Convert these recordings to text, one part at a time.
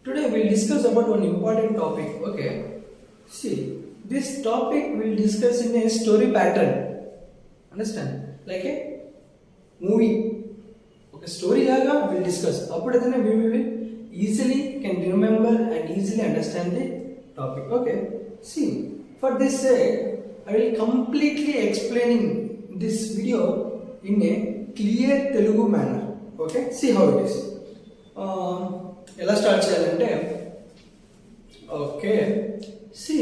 Today we'll discuss about one important topic. Okay. See, this topic we'll discuss in a story pattern. Understand? Like a movie. Okay, story laga we'll discuss. Appudatane we will easily can remember and easily understand the topic. Okay. See, for this I will completely explaining this video in a clear Telugu manner. Okay. See how it is. ఎలా start చేయాలంటే okay see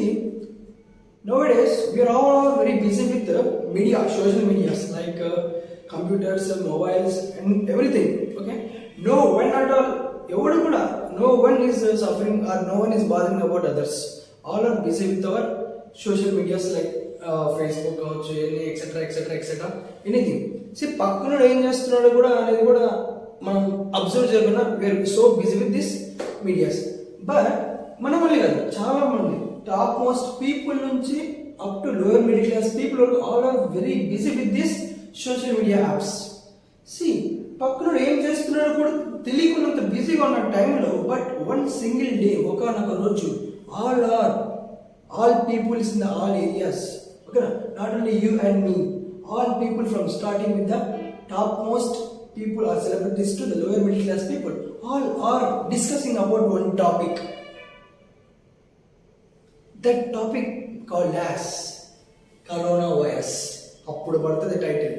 nowadays we are all very busy with media, social medias like computers, mobiles and everything. Okay, no one at all, ఎవడు కూడా no one is suffering or no one is bothering about others. All are busy with our social medias like Facebook కావచ్చు, etcetera etcetera etcetera anything. See పక్కన ఏం చేస్తున్నాడు కూడా అనేది కూడా మనం అబ్జర్వ్ చేయకుండా we are so busy with this medias. But మన వల్లే కాదు, చాలా మంది టాప్ మోస్ట్ పీపుల్ నుంచి up to lower middle class people all are very busy with this social media apps. See పక్కన ఏం చేస్తున్నాడో కూడా తెలియకున్నంత బిజీగా ఉన్న టైంలో బట్ వన్ సింగిల్ డే ఒకనొక రోజు all peoples in the all areas, ఓకేనా, not only you and me, all people from starting with the top most people or celebrities to the lower middle class people, all are discussing about one topic. That topic called as coronavirus. Appudu padtadi title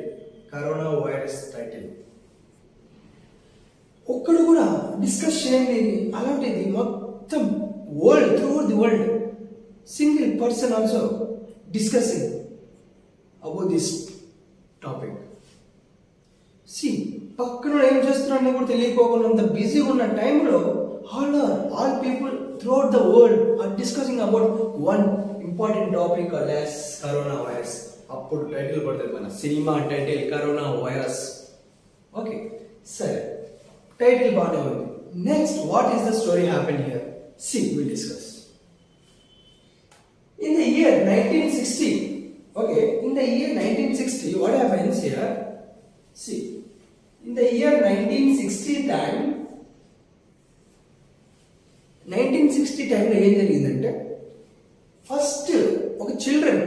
coronavirus title. ఒక్కడు కూడా discuss చేయండి అలాంటిది మొత్తం world, through the world, single person also discussing about this topic. See పక్కన ఏం చేస్తున్నారని కూడా తెలియకోకుండా బిజీగా ఉన్న టైంలో all people throughout the world are discussing about one important topic called as corona virus. అప్పుడు టైటిల్ పడుతుంది మన cinema title corona virus. Okay, సరే, టైటిల్ బాగానే ఉంది. Next what is the story happen here? See will discuss. In the year 1960, okay, in the year 1960 what happens here? See, in the year 1960 time లో ఏం జరిగిందంటే first ఒక children,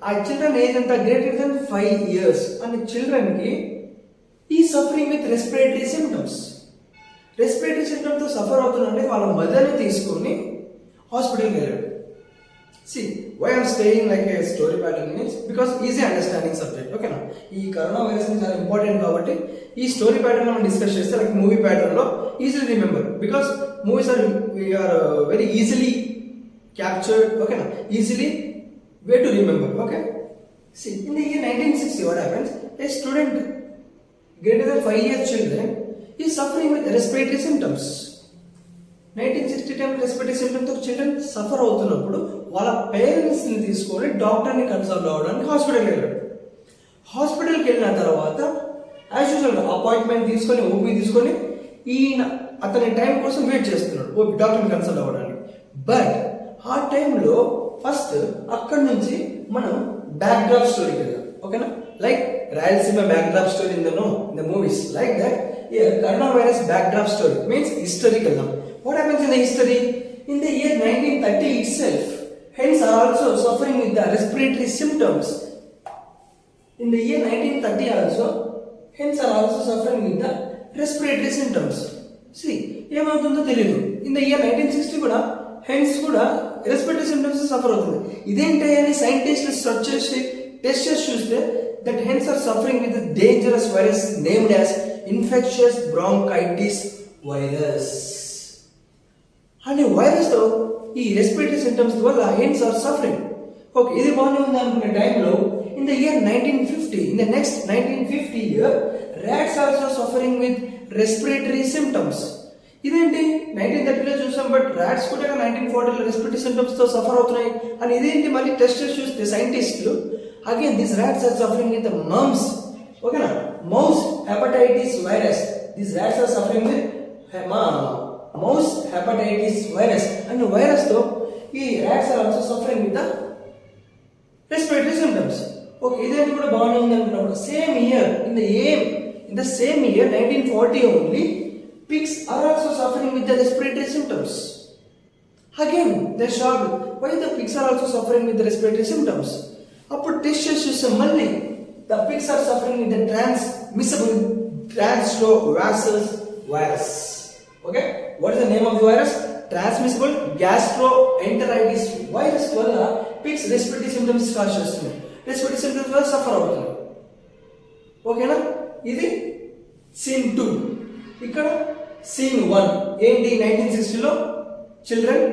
ఆ children age అంతా greater than 5 years అనే children కి ఈ suffering with respiratory symptoms తో సఫర్ అవుతున్నారంటే వాళ్ళ మదర్ని తీసుకొని హాస్పిటల్కి వెళ్ళాడు. See, why I'm saying like a story pattern means because easy understanding subject. Okay na, ఈ కరోనా వైరస్ చాలా ఇంపార్టెంట్ కాబట్టి ఈ స్టోరీ ప్యాటర్న్ మనం డిస్కస్ చేస్తే లైక్ మూవీ ప్యాటర్న్ లో easily remember, because movies are very easily captured. Okay నా, easily way to remember. Okay, see, in the year 1960 what happens? A student greater than 5 years children is suffering with respiratory symptoms. 1960 time respiratory symptoms తో children suffer అవుతున్నప్పుడు వాళ్ళ parents ని తీసుకొని డాక్టర్ని consult అవ్వడానికి హాస్పిటల్కి వెళ్ళాడు. హాస్పిటల్కి వెళ్ళిన తర్వాత యాజ్ యూజువల్ అపాయింట్మెంట్ తీసుకొని ఓపీ తీసుకొని ఈయన అతని టైం కోసం వెయిట్ చేస్తున్నాడు ఓపీ డాక్టర్ని కన్సల్ట్ అవ్వడానికి. బట్ ఆ టైంలో ఫస్ట్ అక్కడి నుంచి మనం బ్యాక్ డ్రాప్ స్టోరీకి వెళ్దాం. ఓకేనా, like Rayalaseema backdrop story in the movies like that. Corona virus backdrop story means హిస్టరీకి వెళ్దాం. What happens in the history? In the year 1930 itself, hence are also suffering with the respiratory symptoms. In the year 1930 also, hence are also suffering with the respiratory symptoms. See, ఏమవుతుందో తెలియదు. In the year 1960 కూడా hence కూడా respiratory symptoms suffer అవుతుంది. ఇదేంటి అని సైంటిస్టులు search చేసి test చేసి చూస్తే that hence are suffering with the dangerous virus named as infectious bronchitis virus. అనే వైరస్ తో ఈ రెస్పిరేటరీ సిమ్టమ్స్ వల్ల హెన్స్ ఆర్ సఫరింగ్. ఓకే, ఇది బాగానే ఉంది అనుకునే టైంలో in the year 1950, in the next 1950 year rats also suffering with respiratory symptoms. ఇదేంటి 1930లో చూసాం, బట్ రాట్స్ కూడా 1940లో రెస్పిరేటరీ సిమ్టమ్స్ తో సఫర్ అవుతున్నాయి అని ఇదేంటి మళ్ళీ టెస్ట్ చేసి చూస్తే సైంటిస్టులు again this rats are suffering with mumps. ఓకేనా, mouse hepatitis virus. This rats are suffering with mouse hepatitis virus అనే వైరస్ తో ఈ rats are also suffering with the respiratory symptoms. Okay, ఇదేంటి కూడా బాగానే ఉంది అనుకున్నప్పుడు same year in the same year 1940 only pigs are also suffering with the respiratory symptoms. Again, they're shocked. Why the pigs are also suffering with the respiratory symptoms? అప్పుడు test చేసి చూస్తే మళ్ళీ the pigs are suffering with the transmissible transtrovasus virus. Okay, what is the name of the virus? Transmissible gastroenteritis virus వల్ల pigs respiratory symptoms start చేస్తున్నాయి. respiratory symptoms వల్ల suffer అవుతున్నారు. ఓకేనా, ఇది సీన్ 2. ఇక్కడ సీన్ 1 ఏంటి, 1960లో చిల్డ్రన్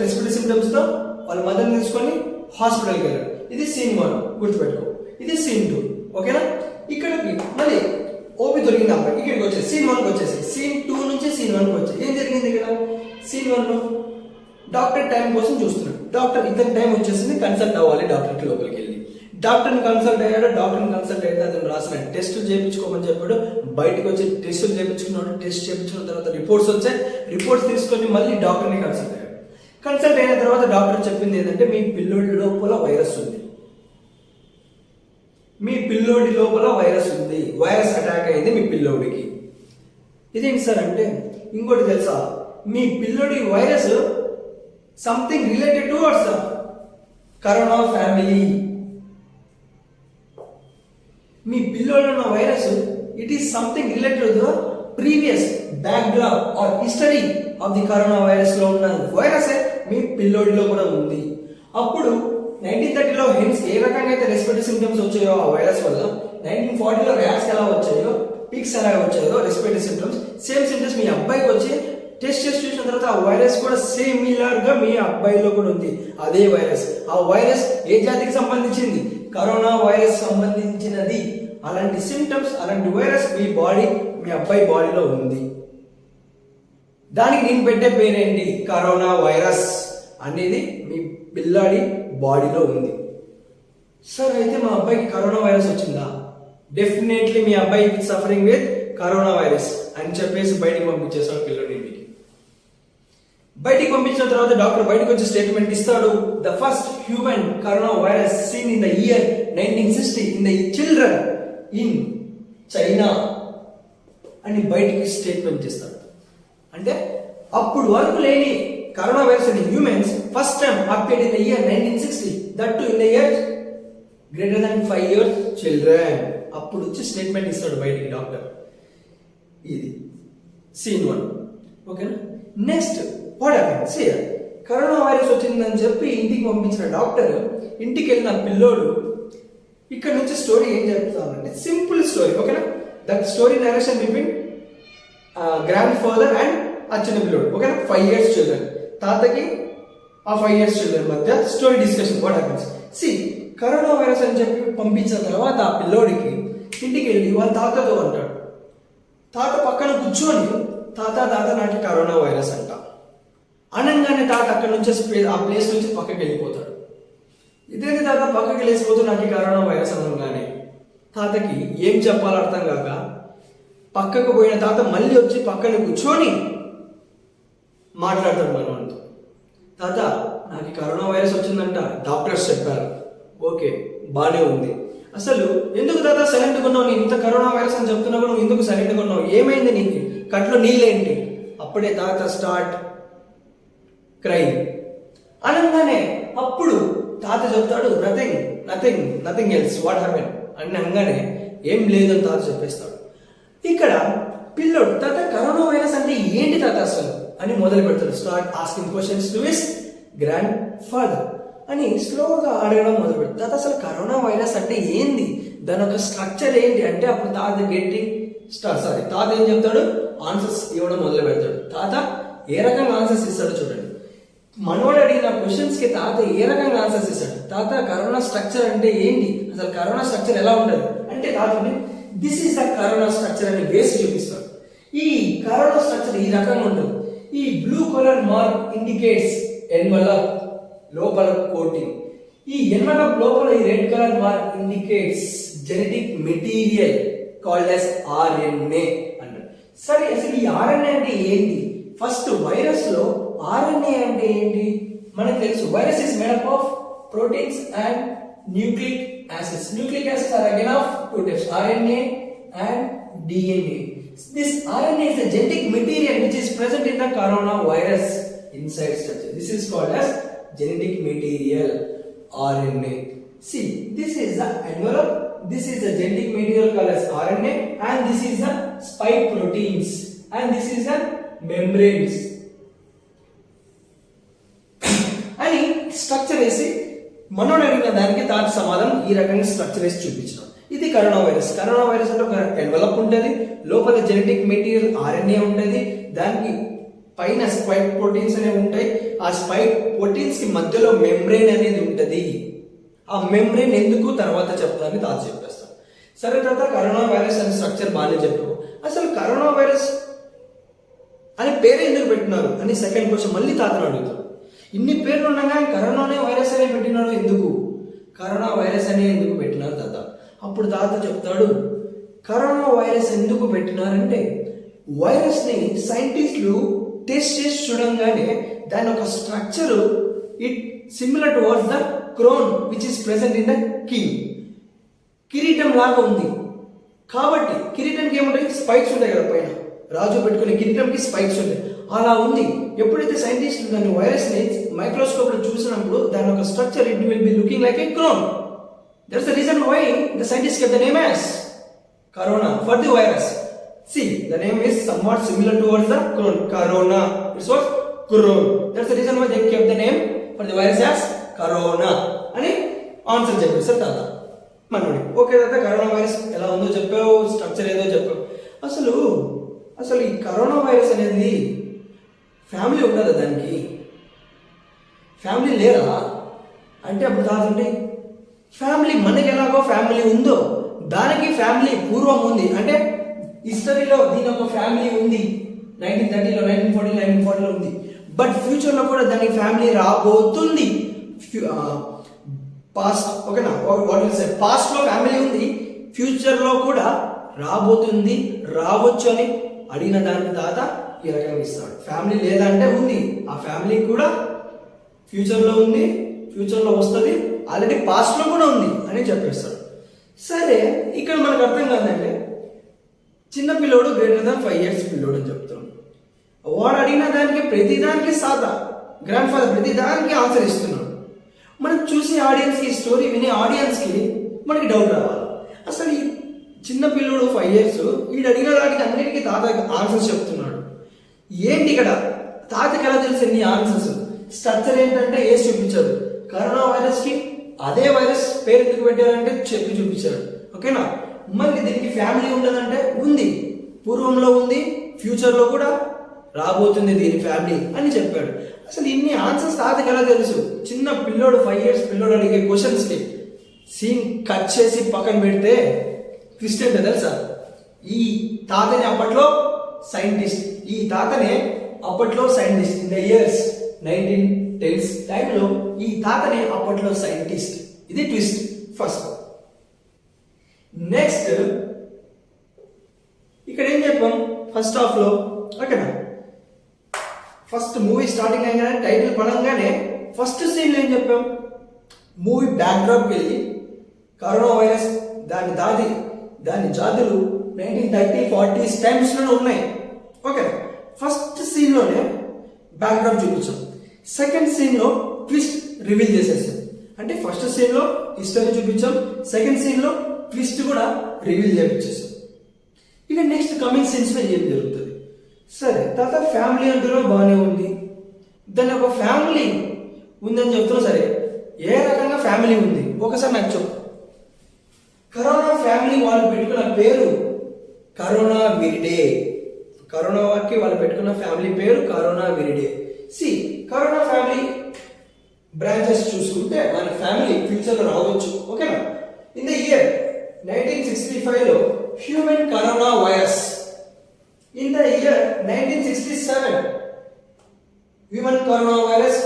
రెస్పిరేటరీ సిమ్టమ్స్ తో వాళ్ళ మదర్ తీసుకొని హాస్పిటల్కి వెళ్ళారు. ఇది సీన్ 1 గుర్తుపెట్టుకో. ఇది సీన్ 2. ఓకేనా, ఇక్కడికి మళ్ళీ ఓపి దొరికింది అమ్మాయి, ఇక్కడికి వచ్చేసి సీన్ 1కి వచ్చేసి సీన్ 2 నుంచి సీన్ 1కి వచ్చేసి ఏం జరిగింది ఇక్కడ సీన్ 1లో డాక్టర్ టైం కోసం చూస్తున్నాడు. డాక్టర్ ఇతని టైం వచ్చేసింది, కన్సల్ట్ అవ్వాలి డాక్టర్కి. లోపలికి వెళ్ళి డాక్టర్ని కన్సల్ట్ అయ్యాడు. డాక్టర్ని కన్సల్ట్ అయితే అతను రాసిన టెస్టులు చేయించుకోమని చెప్పాడు. బయటకు వచ్చి టెస్టులు చేయించుకున్నాడు. టెస్ట్ చేయించుకున్న తర్వాత రిపోర్ట్స్ వచ్చాయి. రిపోర్ట్స్ తీసుకొని మళ్ళీ డాక్టర్ని కన్సల్ట్ అయ్యాడు. కన్సల్ట్ అయిన తర్వాత డాక్టర్ చెప్పింది ఏంటంటే మీ పిల్లోడి లోపల వైరస్ ఉంది, మీ పిల్లోడి లోపల వైరస్ ఉంది, వైరస్ అటాక్ అయింది మీ పిల్లోడికి. ఇదేంటి సార్ అంటే ఇంకోటి తెలుసా, మీ పిల్లోడి virus something related towards corona family. మీ పిల్లోడిలో ఉన్న virus it is something related to the previous background or history of the corona virus లో ఉన్న వైరస్ మీ పిల్లోడిలో కూడా ఉంది. అప్పుడు 1930లో హెన్స్ ఏ రకంగా అయితే రెస్పిరేటరీ సిమ్టమ్స్ వచ్చాయో ఆ వైరస్ వల్ల, 1940లో ర్యాట్స్ ఎలా వచ్చాయో, పిగ్స్ ఎలా వచ్చాయో రెస్పిరేటరీ సిమ్టమ్స్, సేమ్ సిమ్టమ్స్ మీ అబ్బాయికి వచ్చి టెస్ట్ చూసిన తర్వాత ఆ వైరస్ కూడా సిమిలర్ గా మీ అబ్బాయిలో కూడా ఉంది. అదే వైరస్. ఆ వైరస్ ఏ జాతికి సంబంధించింది? కరోనా వైరస్ సంబంధించినది. అలాంటి సిమ్టమ్స్, అలాంటి వైరస్ మీ అబ్బాయి బాడీలో ఉంది. దానికి నేను పెట్టే పేరేంటి? కరోనా వైరస్ అనేది మీ పిల్లాడి బాడీలో ఉంది. సార్ అయితే మా అబ్బాయికి కరోనా వైరస్ వచ్చిందా? డెఫినెట్లీ మీ అబ్బాయి సఫరింగ్ విత్ కరోనా వైరస్ అని చెప్పేసి బయటికి పంపించేస్తాడు పిల్లడి ఇంటికి. బయటికి పంపించిన తర్వాత డాక్టర్ బయటకు వచ్చి స్టేట్మెంట్ ఇస్తాడు. The first human corona virus seen in the year 1960 in the children in China అని బయటికి స్టేట్మెంట్ ఇస్తాడు. అంటే అప్పుడు వరకు లేని corona virus in humans first time appeared in the year 1960, that too in the year greater than 5 years children. అప్పుడు వచ్చి statement ఇస్తాడు బయటికి డాక్టర్. ఇది సీన్ 1. ఓకేనా, next what happens here? Corona virus వచ్చిందని చెప్పి ఇంటికి పంపించిన డాక్టర్ ఇంటికి వెళ్ళిన పిల్లోడు ఇక్కడ నుంచి స్టోరీ ఏం చెప్తానంటే సింపుల్ స్టోరీ. ఓకేనా, that story narration between grand father and ఆ చిన్న పిల్లోడు. ఓకేనా, 5 years చిల్డ్రన్. తాతకి ఆ 5 years చిల్డ్రన్ మధ్య story discussion. What happens see, corona virus అని చెప్పి పంపించిన తర్వాత ఆ పిల్లోడికి ఇంటికి వెళ్ళి వాళ్ళ తాతతో అంటాడు. తాత పక్కన కూర్చొని తాత నాకు కరోనా వైరస్ అంట అనగానే తాత అక్కడ నుంచి ఆ ప్లేస్ నుంచి పక్కకి వెళ్ళిపోతాడు. ఇదేంటి తాత పక్కకి వెళ్ళిపోతూ నాకు కరోనా వైరస్ అనగానే తాతకి ఏం చెప్పాలో అర్థం కాక పక్కకు పోయిన తాత మళ్ళీ వచ్చి పక్కన కూర్చొని మాట్లాడతాడు మనతో. తాత నాకు కరోనా వైరస్ వచ్చిందంట, డాక్టర్స్ చెప్పారు. ఓకే, బానే ఉంది. అసలు ఎందుకు తాత సైలెంట్గా ఉన్నావు? నేను ఇంత కరోనా వైరస్ అని చెప్తున్నా కూడా నువ్వు ఎందుకు సైలెంట్గా ఉన్నావు? ఏమైంది నీకు? కట్లో నీళ్ళేంటి? అప్పుడే తాత స్టార్ట్ క్రైమ్ అనగానే అప్పుడు తాత చెప్తాడు నథింగ్ ఎల్స్, వాట్ హ్యాపెన్ అని అనగానే ఏం లేదని తాత చెప్పేస్తాడు. ఇక్కడ పిల్లోడు తాత కరోనా వైరస్ అంటే ఏంటి తాత అసలు అని మొదలు పెడతాడు. Start asking questions to his grand father అని స్లోగా అడగడం మొదలు పెడతాడు. తాత అసలు కరోనా వైరస్ అంటే ఏంది, దాని ఒక స్ట్రక్చర్ ఏంటి అంటే అప్పుడు తాత తాత ఏం చెప్తాడు? ఆన్సర్స్ ఇవ్వడం మొదలు పెడతాడు. తాత ఏ రకంగా ఆన్సర్స్ ఇస్తాడో చూడండి. మనోడు అడిగిన క్వశ్చన్స్ కి తాత ఏ రకంగా ఆన్సర్స్ ఇస్తాడు? తాత కరోనా స్ట్రక్చర్ అంటే ఏంటి, అసలు కరోనా స్ట్రక్చర్ ఎలా ఉంటుంది అంటే తాతని this is the corona structure అని వేసి చూపిస్తాడు. ఈ కరోనా స్ట్రక్చర్ ఈ రకంగా ఉంటుంది. ఈ blue colour mark indicates envelope లోపల కోటింగ్. ఈ ఎన్వలప్ లోపల ఈ red colour mark indicates genetic material called as RNA అన్నాడు. సరే, అసలు ఈ ఆర్ఎన్ఏ అంటే ఏంటి? ఫస్ట్ వైరస్ లో ఆర్ఎన్ఏ అంటే ఏంటి మనకు తెలుసు. Virus is made up of proteins and nucleic acids. Nucleic acids are again of 2 types, RNA and DNA. This RNA is a genetic material which is present in the corona virus. inside structure. This is called as genetic material, RNA. See, this is the envelope, this is the genetic material called as RNA, and this is the spike proteins, and this is the membranes. అని structure వేసి మనోడు అడిగిన దానికి తాను సమాధానం ఈ రకంగా structure వేసి చూపించడం. ఇది కరోనా వైరస్. కరోనా వైరస్ అంటే ఒక ఎన్వలప్ ఉంటుంది, లోపల జెనెటిక్ మెటీరియల్ ఆర్ఎన్ఏ ఉంటుంది, దానికి పైన స్పైక్ ప్రోటీన్స్ అనేవి ఉంటాయి. ఆ స్పైక్ ప్రోటీన్స్ కి మధ్యలో మెంబ్రెయిన్ అనేది ఉంటుంది. ఆ మెంబ్రెయిన్ ఎందుకు తర్వాత చెప్తానని తాత చెప్పేస్తాను. సరే తాత, కరోనా వైరస్ అనే స్ట్రక్చర్ బాగానే చెప్పావు, అసలు కరోనా వైరస్ అని పేరు ఎందుకు పెట్టినారు అని సెకండ్ క్వశ్చన్ మళ్ళీ తాతను అడుగుతాడు. ఇన్ని పేర్లు ఉండగా కరోనా వైరస్ అనే పెట్టినాడు ఎందుకు, కరోనా వైరస్ అనే ఎందుకు పెట్టినారు తాత? అప్పుడు తాత చెప్తాడు, కరోనా వైరస్ ఎందుకు పెట్టినారంటే వైరస్ ని సైంటిస్టులు టెస్ట్ చేసి చూడంగానే దాని ఒక structure it similar towards the crown which is present in the king. కిరీటం లాగా ఉంది కాబట్టి, కిరీటంకి ఏముంటాయి, స్పైక్స్ ఉంటాయి కదా పైన, రాజు పెట్టుకునే కిరీటంకి స్పైక్స్ ఉంటాయి, అలా ఉంది. ఎప్పుడైతే సైంటిస్టులు దాని వైరస్ ని మైక్రోస్కోప్ లో చూసినప్పుడు దాని ఒక structure it will be looking like a crown. That's the reason why the scientist kept the name as corona for the virus. See, the name is somewhat similar towards the crown. Corona, it's what crown. That's the reason why they kept the name for the virus as corona. అని answer చెప్పారు sir తాత మనోడి. Okay తాత, corona virus ఎలా ఉందో చెప్పావు, structure ఏదో చెప్పావు. అసలు ఈ కరోనా వైరస్ అనేది ఫ్యామిలీ ఉండదా, దానికి ఫ్యామిలీ లేరా అంటే అప్పుడు తాత అంటే ఫ్యామిలీ మనకి ఎలాగో ఫ్యామిలీ ఉందో దానికి ఫ్యామిలీ పూర్వం ఉంది. అంటే హిస్టరీలో దీని ఒక ఫ్యామిలీ ఉంది, 1930లో 1940లో ఉంది. బట్ ఫ్యూచర్ లో కూడా దానికి ఫ్యామిలీ రాబోతుంది. పాస్ట్ ఓకేనా, వాట్ విల్ సే, పాస్ట్ లో ఫ్యామిలీ ఉంది, ఫ్యూచర్ లో కూడా రాబోతుంది, రావచ్చు అని అడిగిన దానికి తాత ఈ రకంగా ఇస్తాడు. ఫ్యామిలీ లేదంటే ఉంది, ఆ ఫ్యామిలీ కూడా ఫ్యూచర్ లో ఉంది, ఫ్యూచర్ లో వస్తుంది, ఆల్రెడీ పాస్ట్ లో కూడా ఉంది అని చెప్పేస్తాడు. సరే, ఇక్కడ మనకు అర్థం కాదంటే చిన్న పిల్లోడు గ్రేటర్ దాన్ 5 years పిల్లోడు అని చెప్తాడు. వాడు అడిగిన దానికి ప్రతిదానికి సాదా గ్రాండ్ ఫాదర్ ప్రతిదానికి ఆన్సర్ ఇస్తున్నాడు. మనం చూసి ఆడియన్స్ కి, స్టోరీ వినే ఆడియన్స్ కి మనకి డౌట్ రావాలి, అసలు ఈ చిన్న పిల్లోడు 5 years వీడు అడిగిన దానికి అన్నిటికీ తాత ఆన్సర్స్ చెప్తున్నాడు. ఏంటి ఇక్కడ తాతకి ఎలా తెలుసు ఎన్ని ఆన్సర్స్? స్ట్రక్చర్ ఏంటంటే ఏసి చూపించాడు. కరోనా వైరస్ కి అదే వైరస్ పేరు ఎందుకు పెట్టారంటే చెప్పి చూపించాడు. ఓకేనా, మరి దీనికి ఫ్యామిలీ ఉండదంటే ఉంది, పూర్వంలో ఉంది, ఫ్యూచర్ లో కూడా రాబోతుంది దీని ఫ్యామిలీ అని చెప్పాడు. అసలు ఇన్ని ఆన్సర్స్ తాతకి ఎలా తెలుసు? చిన్న పిల్లోడు 5 years పిల్లోడు అడిగే క్వశ్చన్స్ కి సీన్ కట్ చేసి పక్కన పెడితే ట్విస్ట్ ఏంటో తెలుసా? ఈ తాతని అప్పట్లో scientist in the years 1910s టైంలో ఈ తాతని అప్పట్లో సైంటిస్ట్. ఇది ట్విస్ట్ ఫస్ట్. నెక్స్ట్ ఇక్కడ ఏం చెప్పాం ఫస్ట్ హాఫ్ లో, ఓకేనా, ఫస్ట్ మూవీ స్టార్టింగ్ అయిన టైటిల్ పడంగానే ఫస్ట్ సీన్ ఏం చెప్పాం, మూవీ బ్యాక్డ్రాప్ వెళ్ళి కరోనా వైరస్ దాని జాతులు 1930-40s టైమ్స్ లోనే ఉన్నాయి. ఓకే, ఫస్ట్ సీన్ లోనే బ్యాక్డ్రాప్ చూపించాం, సెకండ్ సీన్ లో ట్విస్ట్ రివీల్ చేసేసాం. అంటే ఫస్ట్ సీన్ లో హిస్టరీ చూపించాం, సెకండ్ సీన్ లో ట్విస్ట్ కూడా రివీల్ చేపించేసాం. ఇక నెక్స్ట్ కమింగ్ సీన్స్ లో ఏం జరుగుతుంది? సరే తర్వాత ఫ్యామిలీ అంటూ బాగానే ఉంది, దాని ఒక ఫ్యామిలీ ఉందని చెప్తున్నాం. సరే, ఏ రకంగా ఫ్యామిలీ ఉంది ఒకసారి నాకు చెప్పు. కరోనా ఫ్యామిలీ వాళ్ళు పెట్టుకున్న పేరు కరోనా విరిడే. కరోనాకి వాళ్ళు పెట్టుకున్న ఫ్యామిలీ పేరు corona viridae. See, corona family branches చూసుకుంటే మన ఫ్యామిలీ ఫ్యూచర్ లో రావచ్చు. ఓకేనా, ఇన్ ద ఇయర్ 1965 లో human corona virus. In the year 1967 human corona virus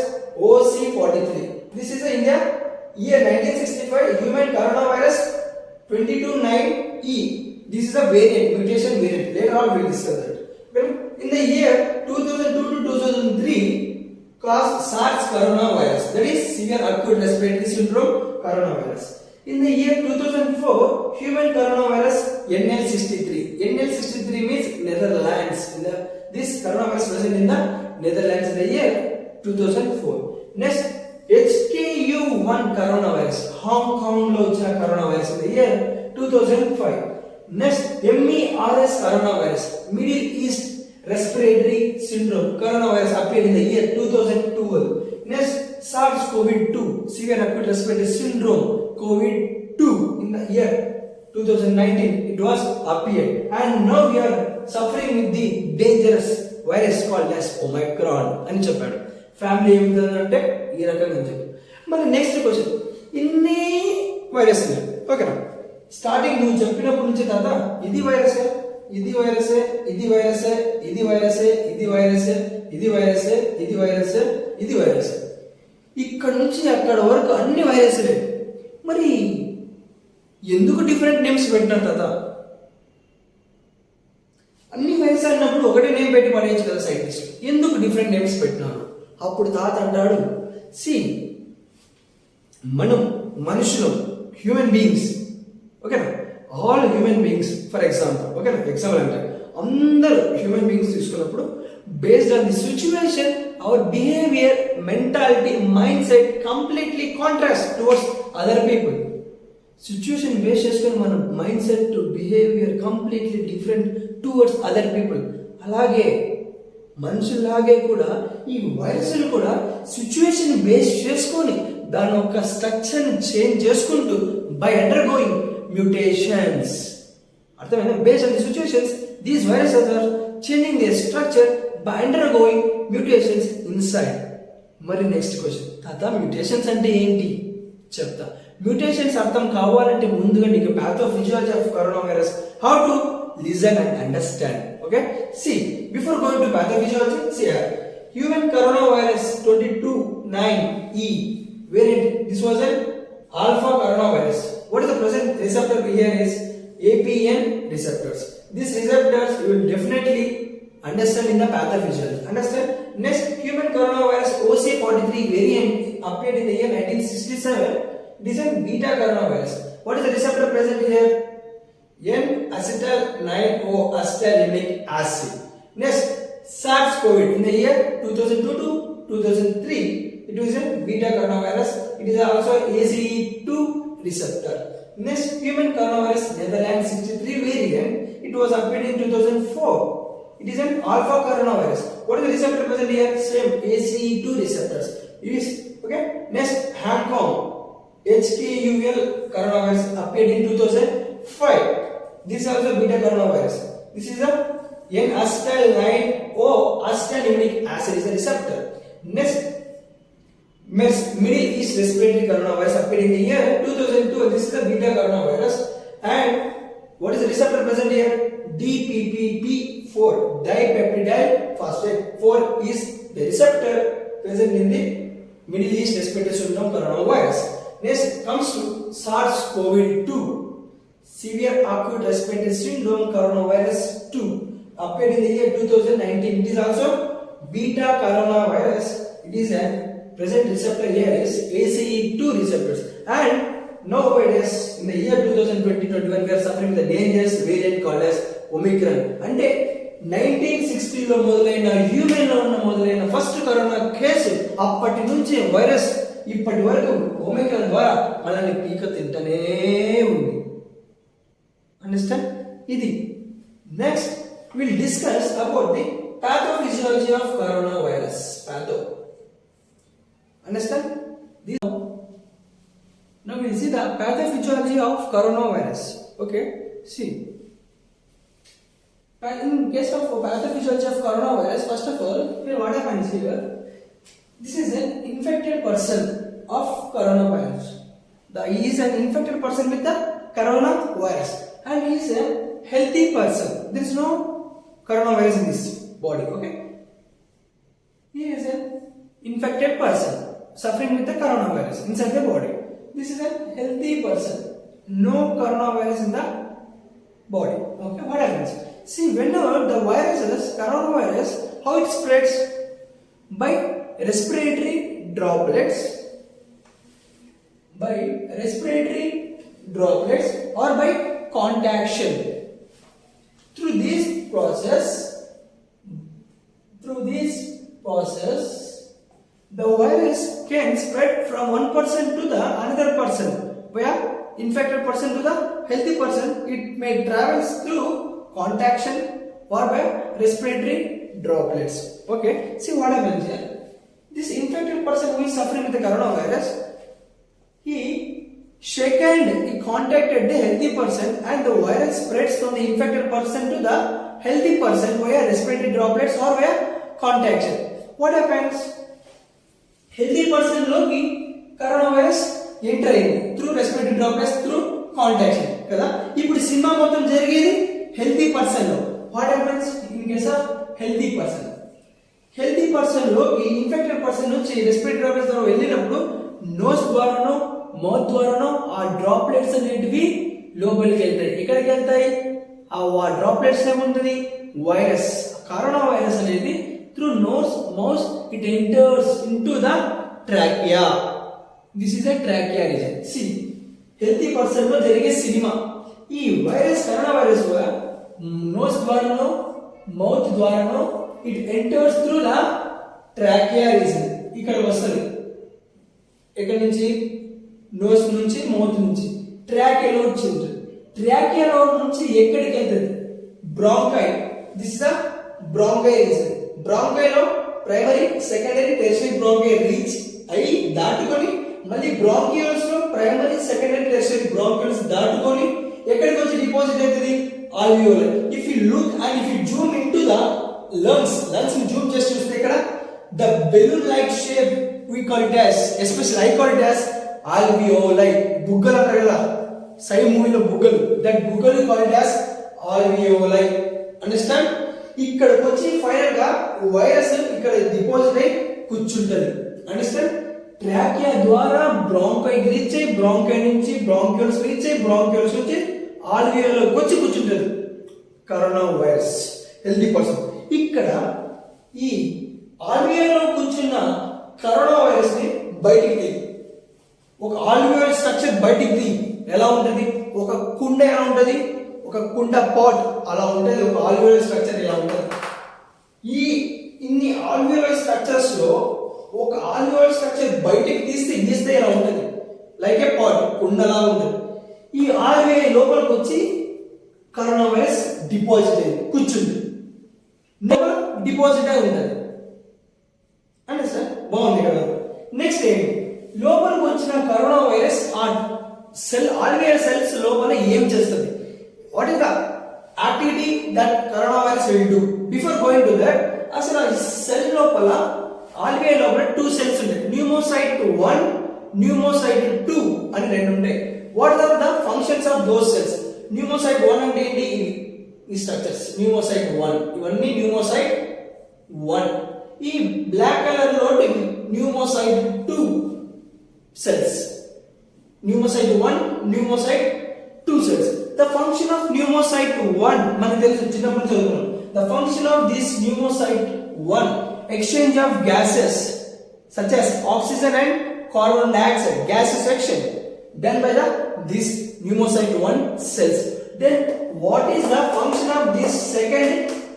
OC43. This is in the year 1965 human corona virus 229E. This is a variant, mutation variant. Later on we will discuss that. In the year 2002 to 2003 caused SARS coronavirus, that is severe acute respiratory syndrome coronavirus. In the year 2004 human coronavirus NL63. NL63 means Netherlands. This coronavirus present in the Netherlands in the year 2004. Next, HKU1 coronavirus, Hong Kong lo వచ్చిన coronavirus in the year 2005. Next, MERS coronavirus, Middle East Respiratory Syndrome coronavirus appeared in the year 2012. Next, SARS-CoV-2, Severe Acute Respiratory Syndrome, COVID-2 in the year 2019. It was appeared, and now we are suffering with the dangerous virus called as Omicron అని చెప్పాడు. Family ఏమిటంటే ఈ రకంగా అని చెప్పి మరి next question, ఇన్ని virus ఓకేనా, స్టార్టింగ్ నువ్వు చెప్పినప్పటి నుంచి తాత ఇది వైరసే, ఇది వైరసే, ఇది వైరసే, ఇది వైరసే, ఇది వైరసే, ఇది వైరసే, ఇది వైరసే, ఇది వైరసే, ఇక్కడ నుంచి అక్కడ వరకు అన్ని వైరస్లే. మరి ఎందుకు డిఫరెంట్ నేమ్స్ పెట్టినారు తాత? అన్ని వైరస్ అన్నప్పుడు ఒకటే నేమ్ పెట్టి పడేయచ్చు కదా సైంటిస్ట్, ఎందుకు డిఫరెంట్ నేమ్స్ పెట్టినారు? అప్పుడు తాత అంటాడు, సి మనం మనుషులు, హ్యూమన్ బీయింగ్స్, ఓకేనా, all human beings for example, ఓకేనా, ఎగ్జాంపుల్ అంటే అందరూ హ్యూమన్ బీయింగ్స్ తీసుకున్నప్పుడు based on the situation our behaviour, mentality, mind set completely contrast towards other people. Situation base చేసుకొని మన mind set behaviour completely different towards other people. అలాగే మనుషులాగే కూడా ఈ వైరస్లు కూడా సిచ్యువేషన్ బేస్ చేసుకొని దాని యొక్క స్ట్రక్చర్ చేంజ్ చేసుకుంటూ బై అండర్ గోయింగ్ మ్యూటేషన్స్, అర్థమైనా, based on the situations these viruses are changing their structure by undergoing mutations inside. మరి నెక్స్ట్ క్వశ్చన్, తాత మ్యూటేషన్స్ అంటే ఏంటి చెప్తా. మ్యూటేషన్స్ అర్థం కావాలంటే ముందుగా నీకు pathophysiology of coronavirus, how to listen and understand. Okay, see, before going to pathophysiology, see here, human coronavirus 22.9E variant, this was an alpha coronavirus. What is the present receptor here is APN receptors. These receptors you will definitely understand in the pathophysiology. Understand? Next, human coronavirus OC43 variant appeared in the year 1967. It is a beta coronavirus. What is the receptor present here? N-acetyl-9-O-acetylenic acid. Next, SARS-CoV in the year 2002 to 2003. It was a beta coronavirus. It is also ACE2 receptor. Next, human coronavirus Netherlands 63 variant. It was appeared in 2004. It is an alpha coronavirus. What is the receptor present here? Same ACE2 receptors. It is okay. Next, Hong Kong HKUL coronavirus appeared in 2005. This is also beta coronavirus. This is a N-acetyl-9-O-acetylenic acid is a receptor. Next, Middle East Respiratory Coronavirus appeared in the year 2002. This is the beta coronavirus. And what is the receptor present here? DPPP4, dipeptidyl phosphate 4 is the receptor present in the Middle East Respiratory Syndrome coronavirus. Next comes to SARS-CoV-2, Severe Acute Respiratory Syndrome coronavirus 2, appeared in the year 2019. It is also beta coronavirus. It is a present receptor here is ACE2 receptors. And nowadays in the year 2020-21 we are suffering with the dangerous variant called as Omicron. అంటే 1960 లో మొదలైన human లో ఉన్న మొదలైన first corona case అప్పటి నుంచి virus ఇప్పటి వరకు ఒమిక్రాన్ ద్వారా మనల్ని పీక తింటనే ఉంది. అండర్స్టాండ్? ఇది next will discuss about the pathophysiology of coronavirus. Patho. Understand? Now we will see the pathophysiology of coronavirus. Okay, see. In case of pathophysiology of coronavirus, first of all, here what happens here? This is an infected person of coronavirus. He is an infected person with the coronavirus, and he is a healthy person. There is no coronavirus in this body. Okay, he is an infected person suffering with the coronavirus inside the body. This is a healthy person, no coronavirus in the body. Okay, what happens? See, whenever the viruses, coronavirus, how it spreads? By respiratory droplets, or by contaction. Through this process, the virus can spread from one person to the another person, where infected person to the healthy person. It may travels through contaction or by respiratory droplets. Okay, see what I meant here. This infected person who is suffering with the coronavirus, he contacted the healthy person, and the virus spreads from the infected person to the healthy person via respiratory droplets or via contaction. What happens? Healthy person లోకి corona virus enter అయింది through respiratory droplets through కాంటాక్షన్ కదా. ఇప్పుడు cinema మొత్తం జరిగేది healthy person లో. What happens in case of healthy person లోకి infected person నుంచి respiratory droplets ద్వారా వెళ్ళినప్పుడు నోస్ ద్వారానో మౌత్ ద్వారానో ఆ డ్రాప్లెట్స్ అనేటివి లోపలికి వెళ్తాయి. ఎక్కడికి వెళ్తాయి? ఆ డ్రాప్లెట్స్ ఏముంటుంది? వైరస్, కరోనా వైరస్ అనేది through nose, mouth, it enters into the trachea. This is a trachea region. See, healthy person లో జరిగే సినిమా. ఈ వైరస్, కరోనా వైరస్ నోస్ ద్వారానో మౌత్ ద్వారానో it enters through the trachea reason. ఇక్కడ వస్తుంది. ఎక్కడి నుంచి? నోస్ నుంచి, మౌత్ నుంచి ట్రాకియాలో వచ్చింది. ట్రాకియాలో నుంచి ఎక్కడికి వెళ్తుంది? Bronchi. This is the bronchi region. బ్రాంకైలో primary, secondary, tertiary bronchi reach అయి దాటుకొని మళ్ళీ బ్రాంకియోల్స్ లో ప్రైమరీ, సెకండరీ, టెర్షియరీ బ్రాంకియోల్స్ దాటుకొని ఎక్కడికి వచ్చి డిపాజిట్ అవుతుంది? Alveoli. If you look and if you zoom into the lungs ని జూమ్ చేసి చూస్తే ఇక్కడ the balloon like shape we call it as, especially I call it as alveoli. బుగ్గలు అంటారు కదా, సై మూవీలో బుగ్గలు, దట్ బుగ్గలు call it as alveoli. Understand? ఇక్కడికి వచ్చి ఫైనల్ గా వైరస్ ఇక్కడ డిపాజిట్ అయి కూర్చుంటది. అండర్స్టాండ్? ట్రాకియా ద్వారా బ్రాంకైకి రీచ్ అయ్యి, బ్రాంకై నుంచి బ్రాంక్యూల్స్ రీచ్ అయ్యి, బ్రాంక్యూల్స్ నుంచి ఆల్వియోలోకి వచ్చి కూర్చుంటది కరోనా వైరస్ హెల్తీ పర్సన్. ఇక్కడ ఈ ఆల్వియోలో కూర్చున్న కరోనా వైరస్ ని బయటికి తీ. ఒక ఆల్వియోల్ స్ట్రక్చర్ బయటికి తీ. ఎలా ఉంటది? ఒక కుండ ఎలా ఉంటది? ఒక కుండ పాట్ అలా ఉంటుంది. ఒక ఆల్వియోల్ స్ట్రక్చర్ ఇలా ఉంటుంది. ఈ ఇన్ని ఆల్వియోల్ స్ట్రక్చర్స్ లో ఒక ఆల్వియోల్ స్ట్రక్చర్ బయటికి గీస్తే ఇలా ఉంటుంది. లైక్ ఏ పాట్, కుండలా ఉంటుంది. ఈ ఆల్వియోల్ లోపలికి వచ్చి కరోనా వైరస్ డిపాజిట్ అయ్యి కూర్చుంది. డిపాజిట్ అయి ఉంటుంది. అంటే సార్ బాగుంది కదా. నెక్స్ట్ ఏంటి? లోపలికి వచ్చిన కరోనా వైరస్ ఆ ఆల్వియోల్ సెల్స్ లోపల ఏం చేస్తుంది? What is the activity that coronavirus will do? Before going to that, అసలు సెల్ లోపల ఆల్వియోల్ లోపల 2 సెల్స్ ఉంటాయి. న్యూమోసైట్ 1, న్యూమోసైట్ 2 అని రెండు ఉంటాయి. What are the functions of those cells? Pneumocyte 1 అంటే ఏంటి? ఈ స్ట్రక్చర్స్ న్యూమోసైట్ 1, ఇవన్నీ న్యూమోసైట్ 1. ఈ బ్లాక్ కలర్ లో pneumocyte 2 cells. Pneumocyte 1, pneumocyte 2 cells. The function of pneumocyte 1 మనకు తెలుసు, చిన్నప్పుడు చదువుకున్నాం. The function of this pneumocyte 1, exchange of gases such as oxygen and carbon dioxide, gas exchange done by this pneumocyte 1 cells. Then what is the function of this second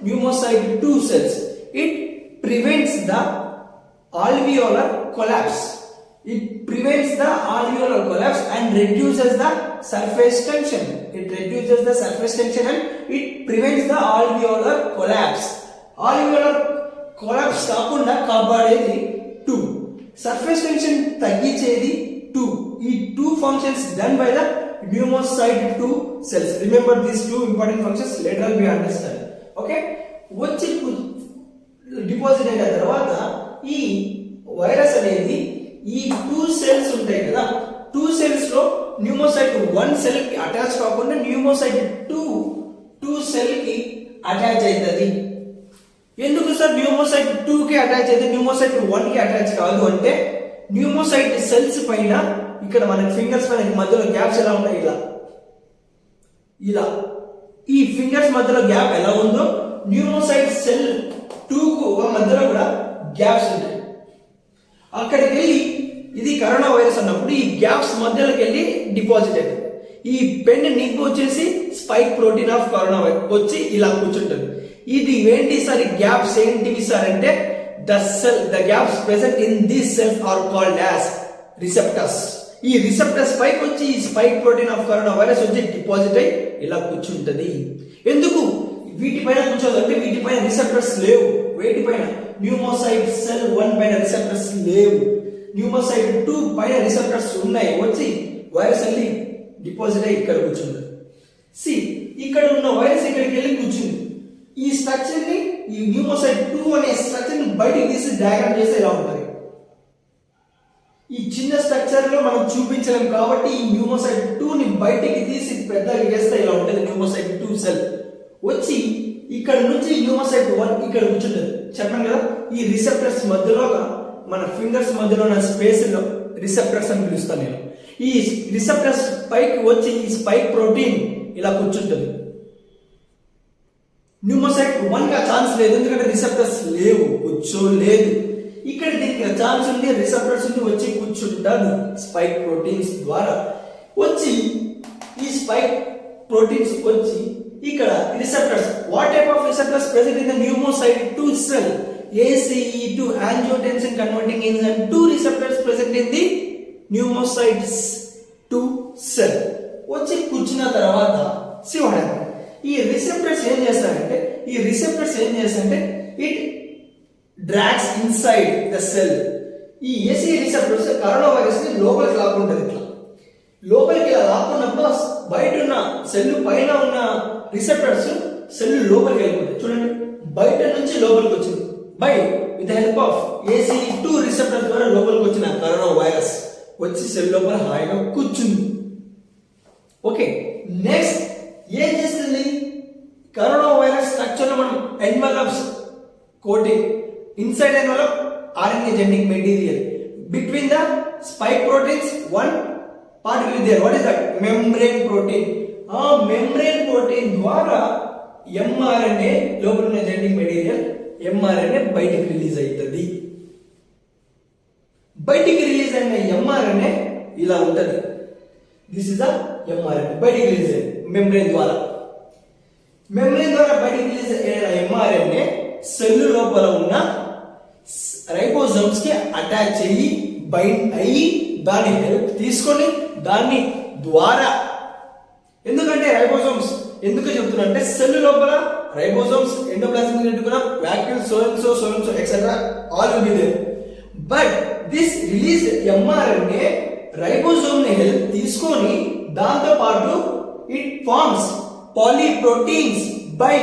pneumocyte 2 cells? It prevents the alveolar collapse. It prevents the alveolar collapse and reduces the surface tension. It reduces the surface tension and it prevents the alveolar collapse. Alveolar collapse కాకుండా కాపాడేది 2. Surface tension తగ్గించేది 2. ఈ 2 functions done by the pneumocyte 2 cells. Remember these 2 important functions, later on we understand. Okay? వచ్చి deposit అయిన తర్వాత ఈ virus అనేది ఈ 2 సెల్స్ ఉంటాయి కదా, 2 సెల్స్ లో న్యూమోసైట్ 1 సెల్ కి అటాచ్ కాకుండా న్యూమోసైట్ 2 సెల్ కి అటాచ్ అవుతుంది. ఎందుకు సార్ న్యూమోసైట్ 2 కి అటాచ్ అయితే న్యూమోసైట్ 1 కి అటాచ్ కాదు అంటే, న్యూమోసైట్ సెల్స్ పైన ఇక్కడ మన ఫింగర్స్ పైన మధ్యలో గ్యాప్స్ ఎలా ఉంటాయి? ఇలా ఈ ఫింగర్స్ మధ్యలో గ్యాప్ ఎలా ఉందో న్యూమోసైట్ సెల్ 2 కు మధ్యలో కూడా గ్యాప్స్ ఉంటాయి. అక్కడికి వెళ్ళి ఇది కరోనా వైరస్ అన్నప్పుడు ఈ గ్యాప్స్ మధ్యలోకి వెళ్ళి డిపాజిట్ అవుతుంది. ఈ పెన్ నింపు వచ్చేసి spike protein of corona virus వచ్చి ఇలా కూర్చుంటుంది. ఇది ఏంటి సార్? ఈ గ్యాప్స్ ఏంటివి సార్ అంటే, the gaps present in these cells are called as receptors. ఈ రిసెప్టర్స్ పైకి వచ్చి ఈ spike protein of corona virus వచ్చి డిపాజిట్ అయ్యి ఇలా కూర్చుంటది. ఎందుకు వీటిపైన కూర్చోదు అంటే వీటిపైన రిసెప్టర్స్ లేవు. వీటిపైన న్యూమోసైట్ సెల్ 1 పైన రిసెప్టర్స్ లేవు, న్యూమోసైట్ 2 పైన రిసెప్టర్స్ ఉన్నాయి. వచ్చి వైరస్ వెళ్ళి డిపాజిట్ అయ్యి ఇక్కడ కూర్చుంది. సి ఇక్కడ ఉన్న వైరస్ ఇక్కడికి వెళ్ళి కూర్చుంది. ఈ స్ట్రక్చర్ ని ఈ న్యూమోసైట్ 2 అనే స్ట్రక్చర్ ని బయటికి తీసి డయాగ్రామ్ చేస్తే ఇలా ఉంటుంది. ఈ చిన్న స్ట్రక్చర్ లో మనం చూపించలేం కాబట్టి ఈ న్యూమోసైట్ 2 ని బయటికి తీసి పెద్దగా చేస్తే ఇలా ఉంటుంది. న్యూమోసైట్ 2 సెల్ వచ్చి ఇక్కడ నుంచి న్యూమోసైట్ 1 ఇక్కడ కూర్చుంటుంది. చెప్పాను కదా ఈ రిసెప్టర్స్ మధ్యలో మన ఫింగర్స్ మధ్యలో ఉన్న స్పేస్ లో రిసెప్టర్స్ అని పిలుస్తాను నేను. ఈ రిసెప్టర్స్ పైకి వచ్చి ఈ స్పైక్ ప్రోటీన్ ఇలా కూర్చుంటుంది. న్యూమోసైట్ 1 గా ఛాన్స్ లేదు ఎందుకంటే రిసెప్టర్స్ లేవు, కూర్చోలేదు. ఇక్కడ దీనికి ఛాన్స్ ఉంది, రిసెప్టర్స్ ఉంది, వచ్చి కూర్చుంటాడు స్పైక్ ప్రోటీన్స్ ద్వారా. వచ్చి ఈ స్పైక్ ప్రోటీన్స్ వచ్చి ఇక్కడ receptors, what type of receptors present in the pneumocyte 2 cell, ACE2 angiotensin converting enzyme 2 receptors present in the pneumocytes 2 cell. వచ్చి కూర్చున్న తర్వాత శివడానికి ఈ రిసెప్టర్స్ ఏం చేస్తారంటే it drags inside the cell. ఈ ఏసీ రిసెప్టర్స్ కరోనా వైరస్ ని లోపలికి లాక్కుంటది. ఇట్లా లోపలికి ఇలా లాక్కున్నప్పుడు బయట ఉన్న సెల్ పైన ఉన్న రిసెప్టర్స్ సెల్ లోపలికి వెళ్ళిపోతాయి. చూడండి బయట నుంచి లోపలికి వచ్చింది. By with the help of ACE2 receptor ద్వారా లోపలికి వచ్చిన కరోనా వైరస్ వచ్చి సెల్ లోపల హాయిగా కూర్చుంది. ఓకే, నెక్స్ట్ ఏం చేస్తుంది కరోనా వైరస్ స్ట్రక్చర్ లో మనం envelopes coating, inside envelope RNA genetic material, between the spike proteins one particle is there. What is that? Membrane protein. ఆ membrane protein ద్వారా mRNA లోపల ఉన్న genetic material mRNA బయటికి release అవుతుంది. బయటికి రిలీజ్ అయిన mRNA ఇలా ఉంటది. దిస్ ఇస్ ద mRNA బయటికి రిలీజ్ అయ్యింది membrane ద్వారా. membrane ద్వారా బయటికి రిలీజ్ అయిన mRNA సెల్ లోపల ఉన్న రైబోజోమ్స్ కి అటాచ్ అయ్యి బైండ్ అయ్యి దాని హెల్ప్ తీసుకొని దాని ద్వారా, ఎందుకంటే రైబోజోమ్స్ ఎందుకు చెప్తున్నా అంటే సెల్ లోపల ribosomes endoplasmic reticulum vacuole so and so etcetera all will be there. But this release mRNA ribosome ని హెల్ప్ తీసుకొని దాంతో పాటు it forms polyproteins by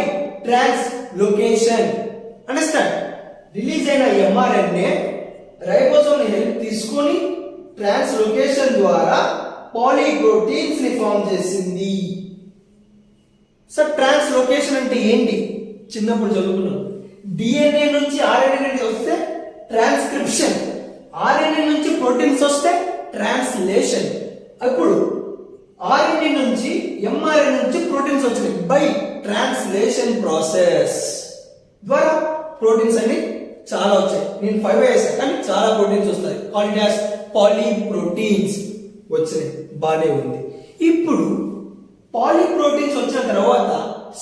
translocation. Understand? Release అయిన mRNA రైబోజోమ్ ని హెల్ప్ తీసుకొని ట్రాన్స్లోకేషన్ ద్వారా పాలీప్రోటీన్స్ ని ఫార్మ్ చేసింది. సో ట్రాన్స్లోకేషన్ అంటే ఏంటి? చిన్నప్పుడు చదువుకున్నాం. DNA నుంచి RNA నుంచి వస్తే ట్రాన్స్క్రిప్షన్, RNA నుంచి ప్రోటీన్స్ వస్తే ట్రాన్స్లేషన్. అప్పుడు RNA నుంచి mRNA నుంచి ప్రోటీన్స్ వచ్చినాయి బై ట్రాన్స్లేషన్ ప్రాసెస్ ద్వారా ప్రోటీన్స్ అన్ని చాలా వచ్చాయి. నేను 5 వేసాను కానీ చాలా ప్రోటీన్స్ వస్తాయి. కాల్డ్ యాస్ పాలీప్రోటీన్స్ వచ్చినాయి, బానే ఉంది. ఇప్పుడు పాలీప్రోటీన్స్ వచ్చిన తర్వాత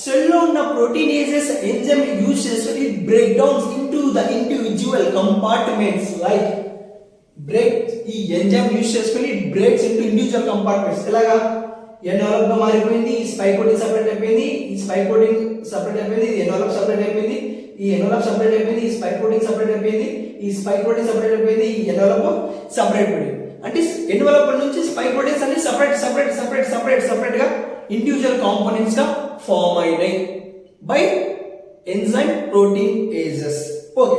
సెల్ లో ఉన్న ప్రోటీనేసెస్ ఎంజైమ్ యూజ్ చేసుకొని break downs into the individual compartments like break. ఈ ఎంజైమ్ యూజ్ చేసుకొని బ్రేక్స్ ఇంటూ ఇండివిజువల్ కంపార్ట్మెంట్స్. ఎలాగా? ఎన్వలప్ గా మారిపోయింది, ఈ స్పైక్ ప్రోటీన్ సెపరేట్ అయిపోయింది, ఈ స్పైక్ ప్రోటీన్ సెపరేట్ అయిపోయింది, ఈ ఎన్వలప్ సెపరేట్ అయిపోయింది, ఈ ఎన్వలప్ సెపరేట్ అయిపోయింది, ఈ స్పైక్ ప్రోటీన్ సెపరేట్ అయిపోయింది, ఈ స్పైక్ ప్రోటీన్ సెపరేట్ అయిపోయింది, ఈ ఎన్వలప్ సెపరేట్ అయిపోయింది. అంటే ఎన్వలప్ నుంచి స్పైక్ ప్రోటీన్స్ అన్ని సెపరేట్ గా ఇండివిజువల్ కాంపోనెంట్స్ గా ఫామ్ అయినాయి బై ఎంజైమ్ ప్రోటీనేసెస్. ఓకే,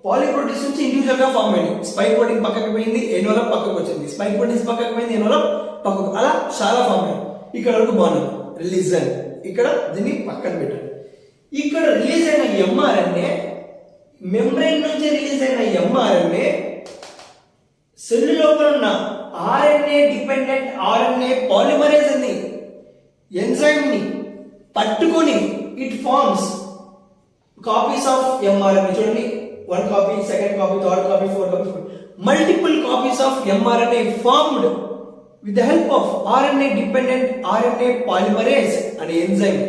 పాలీప్రోటీన్స్ నుంచి ఇండివిజువల్ గా ఫామ్ అయినాయి. స్పైక్ ప్రోటీన్ పక్కకి పోయింది, ఎన్వలప్ పక్కకు వచ్చింది, స్పైక్ ప్రోటీన్స్ పక్కకి పోయింది, ఎన్వలప్ పక్కకు, అలా చాలా ఫామ్ అయ్యాయి. ఇక్కడ వరకు బాగుంది. రిలీజ్ అయింది, ఇక్కడ దీన్ని పక్కన పెట్టండి. ఇక్కడ రిలీజ్ అయిన mRNA, మెంబ్రేన్ నుంచి రిలీజ్ అయిన mRNA సెల్ లోపల ఉన్న RNA డిపెండెంట్ RNA పాలిమరేజ్ అని ఎంజైమ్ ని పట్టుకొని it forms copies of mRNA. చూడండి, 1 copy, 2nd copy, 3rd copy, 4th copy, multiple copies of mRNA formed with the help of RNA dependent RNA polymerase and enzyme.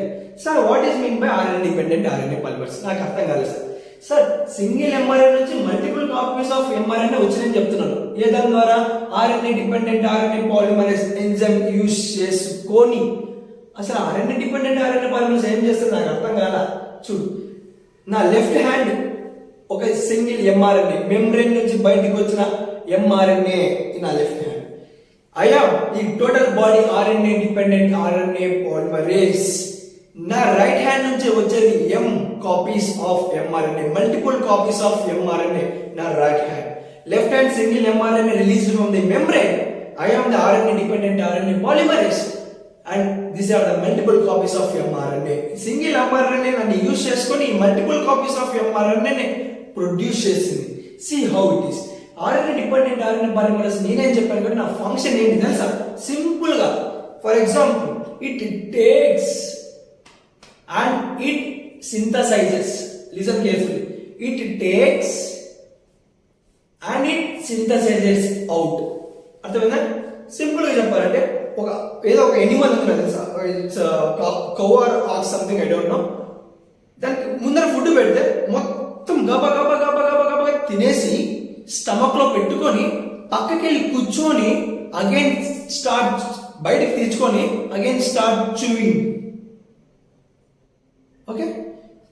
Sir, what is meant by RNA dependent RNA polymerase? నాకు అర్థం కాలేదు sir. Sir single MRN నుంచి multiple copies of MRN వచ్చిందని చెప్తున్నాను. ఏ దాని ద్వారా? RNA dependent RNA polymerase enzyme use చేసుకొని. అసలు ఆర్ఎన్ఏ డిపెండెంట్ ఆర్ఎన్ఏ పాలిమరేస్ ఏం చేస్తుంది నాకు అర్థం కాదా? చూడు, నా లెఫ్ట్ హ్యాండ్ ఒక సింగిల్ ఎంఆర్ఎన్ఏ మెంబ్రేన్ నుంచి బయటకు వచ్చిన ఎంఆర్ఎన్ఏ నా లెఫ్ట్ హ్యాండ్. ఈ total body RNA dependent RNA polymerase. నా రైట్ హ్యాండ్ నుంచి వచ్చేది ఎం copies of mRNA, multiple copies of mRNA నా right hand. Left hand single mRNA released from the membrane. I am the RNA dependent RNA polymerase and these are the multiple copies of mRNA. Single mRNA నన్ను use చేసుకొని multiple copies of mRNA ని produce చేసింది. See how it is. RNA dependent RNA polymerase నేనేం చెప్పాను కదా, నా function ఏంటి తెలుసా? సింపుల్ గా, for example, it takes and it synthesizes. Listen carefully. It takes and it synthesizes out. అర్థమైందా? సింపుల్ గా చెప్పాలంటే ఏదో ఒక ఎనిమల్ ఉంది తెలుసా, it's cow or something, I don't know. దానికి ముందర ఫుడ్ పెడితే మొత్తం గబా గబా గబా గబా గబా తినేసి స్టమక్ లో పెట్టుకొని పక్కకి వెళ్ళి కూర్చొని అగైన్ స్టార్ట్ బయటకు తీర్చుకొని again start chewing. Okay,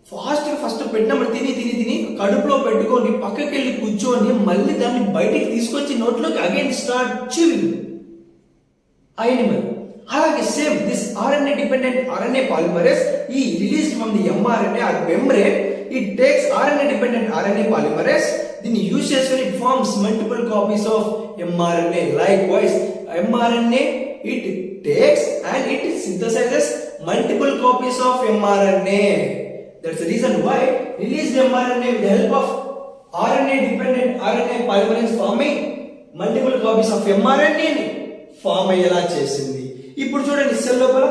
first పెట్టినప్పుడు తిని తిని తిని కడుపులో పెట్టుకొని పక్కకి వెళ్ళి కూర్చొని మళ్ళీ దాన్ని బయటికి తీసుకొచ్చి నోట్లోకి అగైన్ స్టార్ట్ చూయింగ్ ఆ ఎనిమల్. అలాగే same this RNA dependent RNA polymerase ఈ released from the mRNA or membrane. It takes RNA dependent RNA polymerase, దీన్ని యూజ్ చేసుకొని it forms multiple copies of mRNA. Likewise mRNA it takes and it synthesizes multiple copies of mRNA. That's the reason why released mRNA with the help of RNA dependent RNA polymerase forming multiple copies of mRNA ని form అయ్యేలా చేసింది. ఇప్పుడు చూడండి, cell లోపల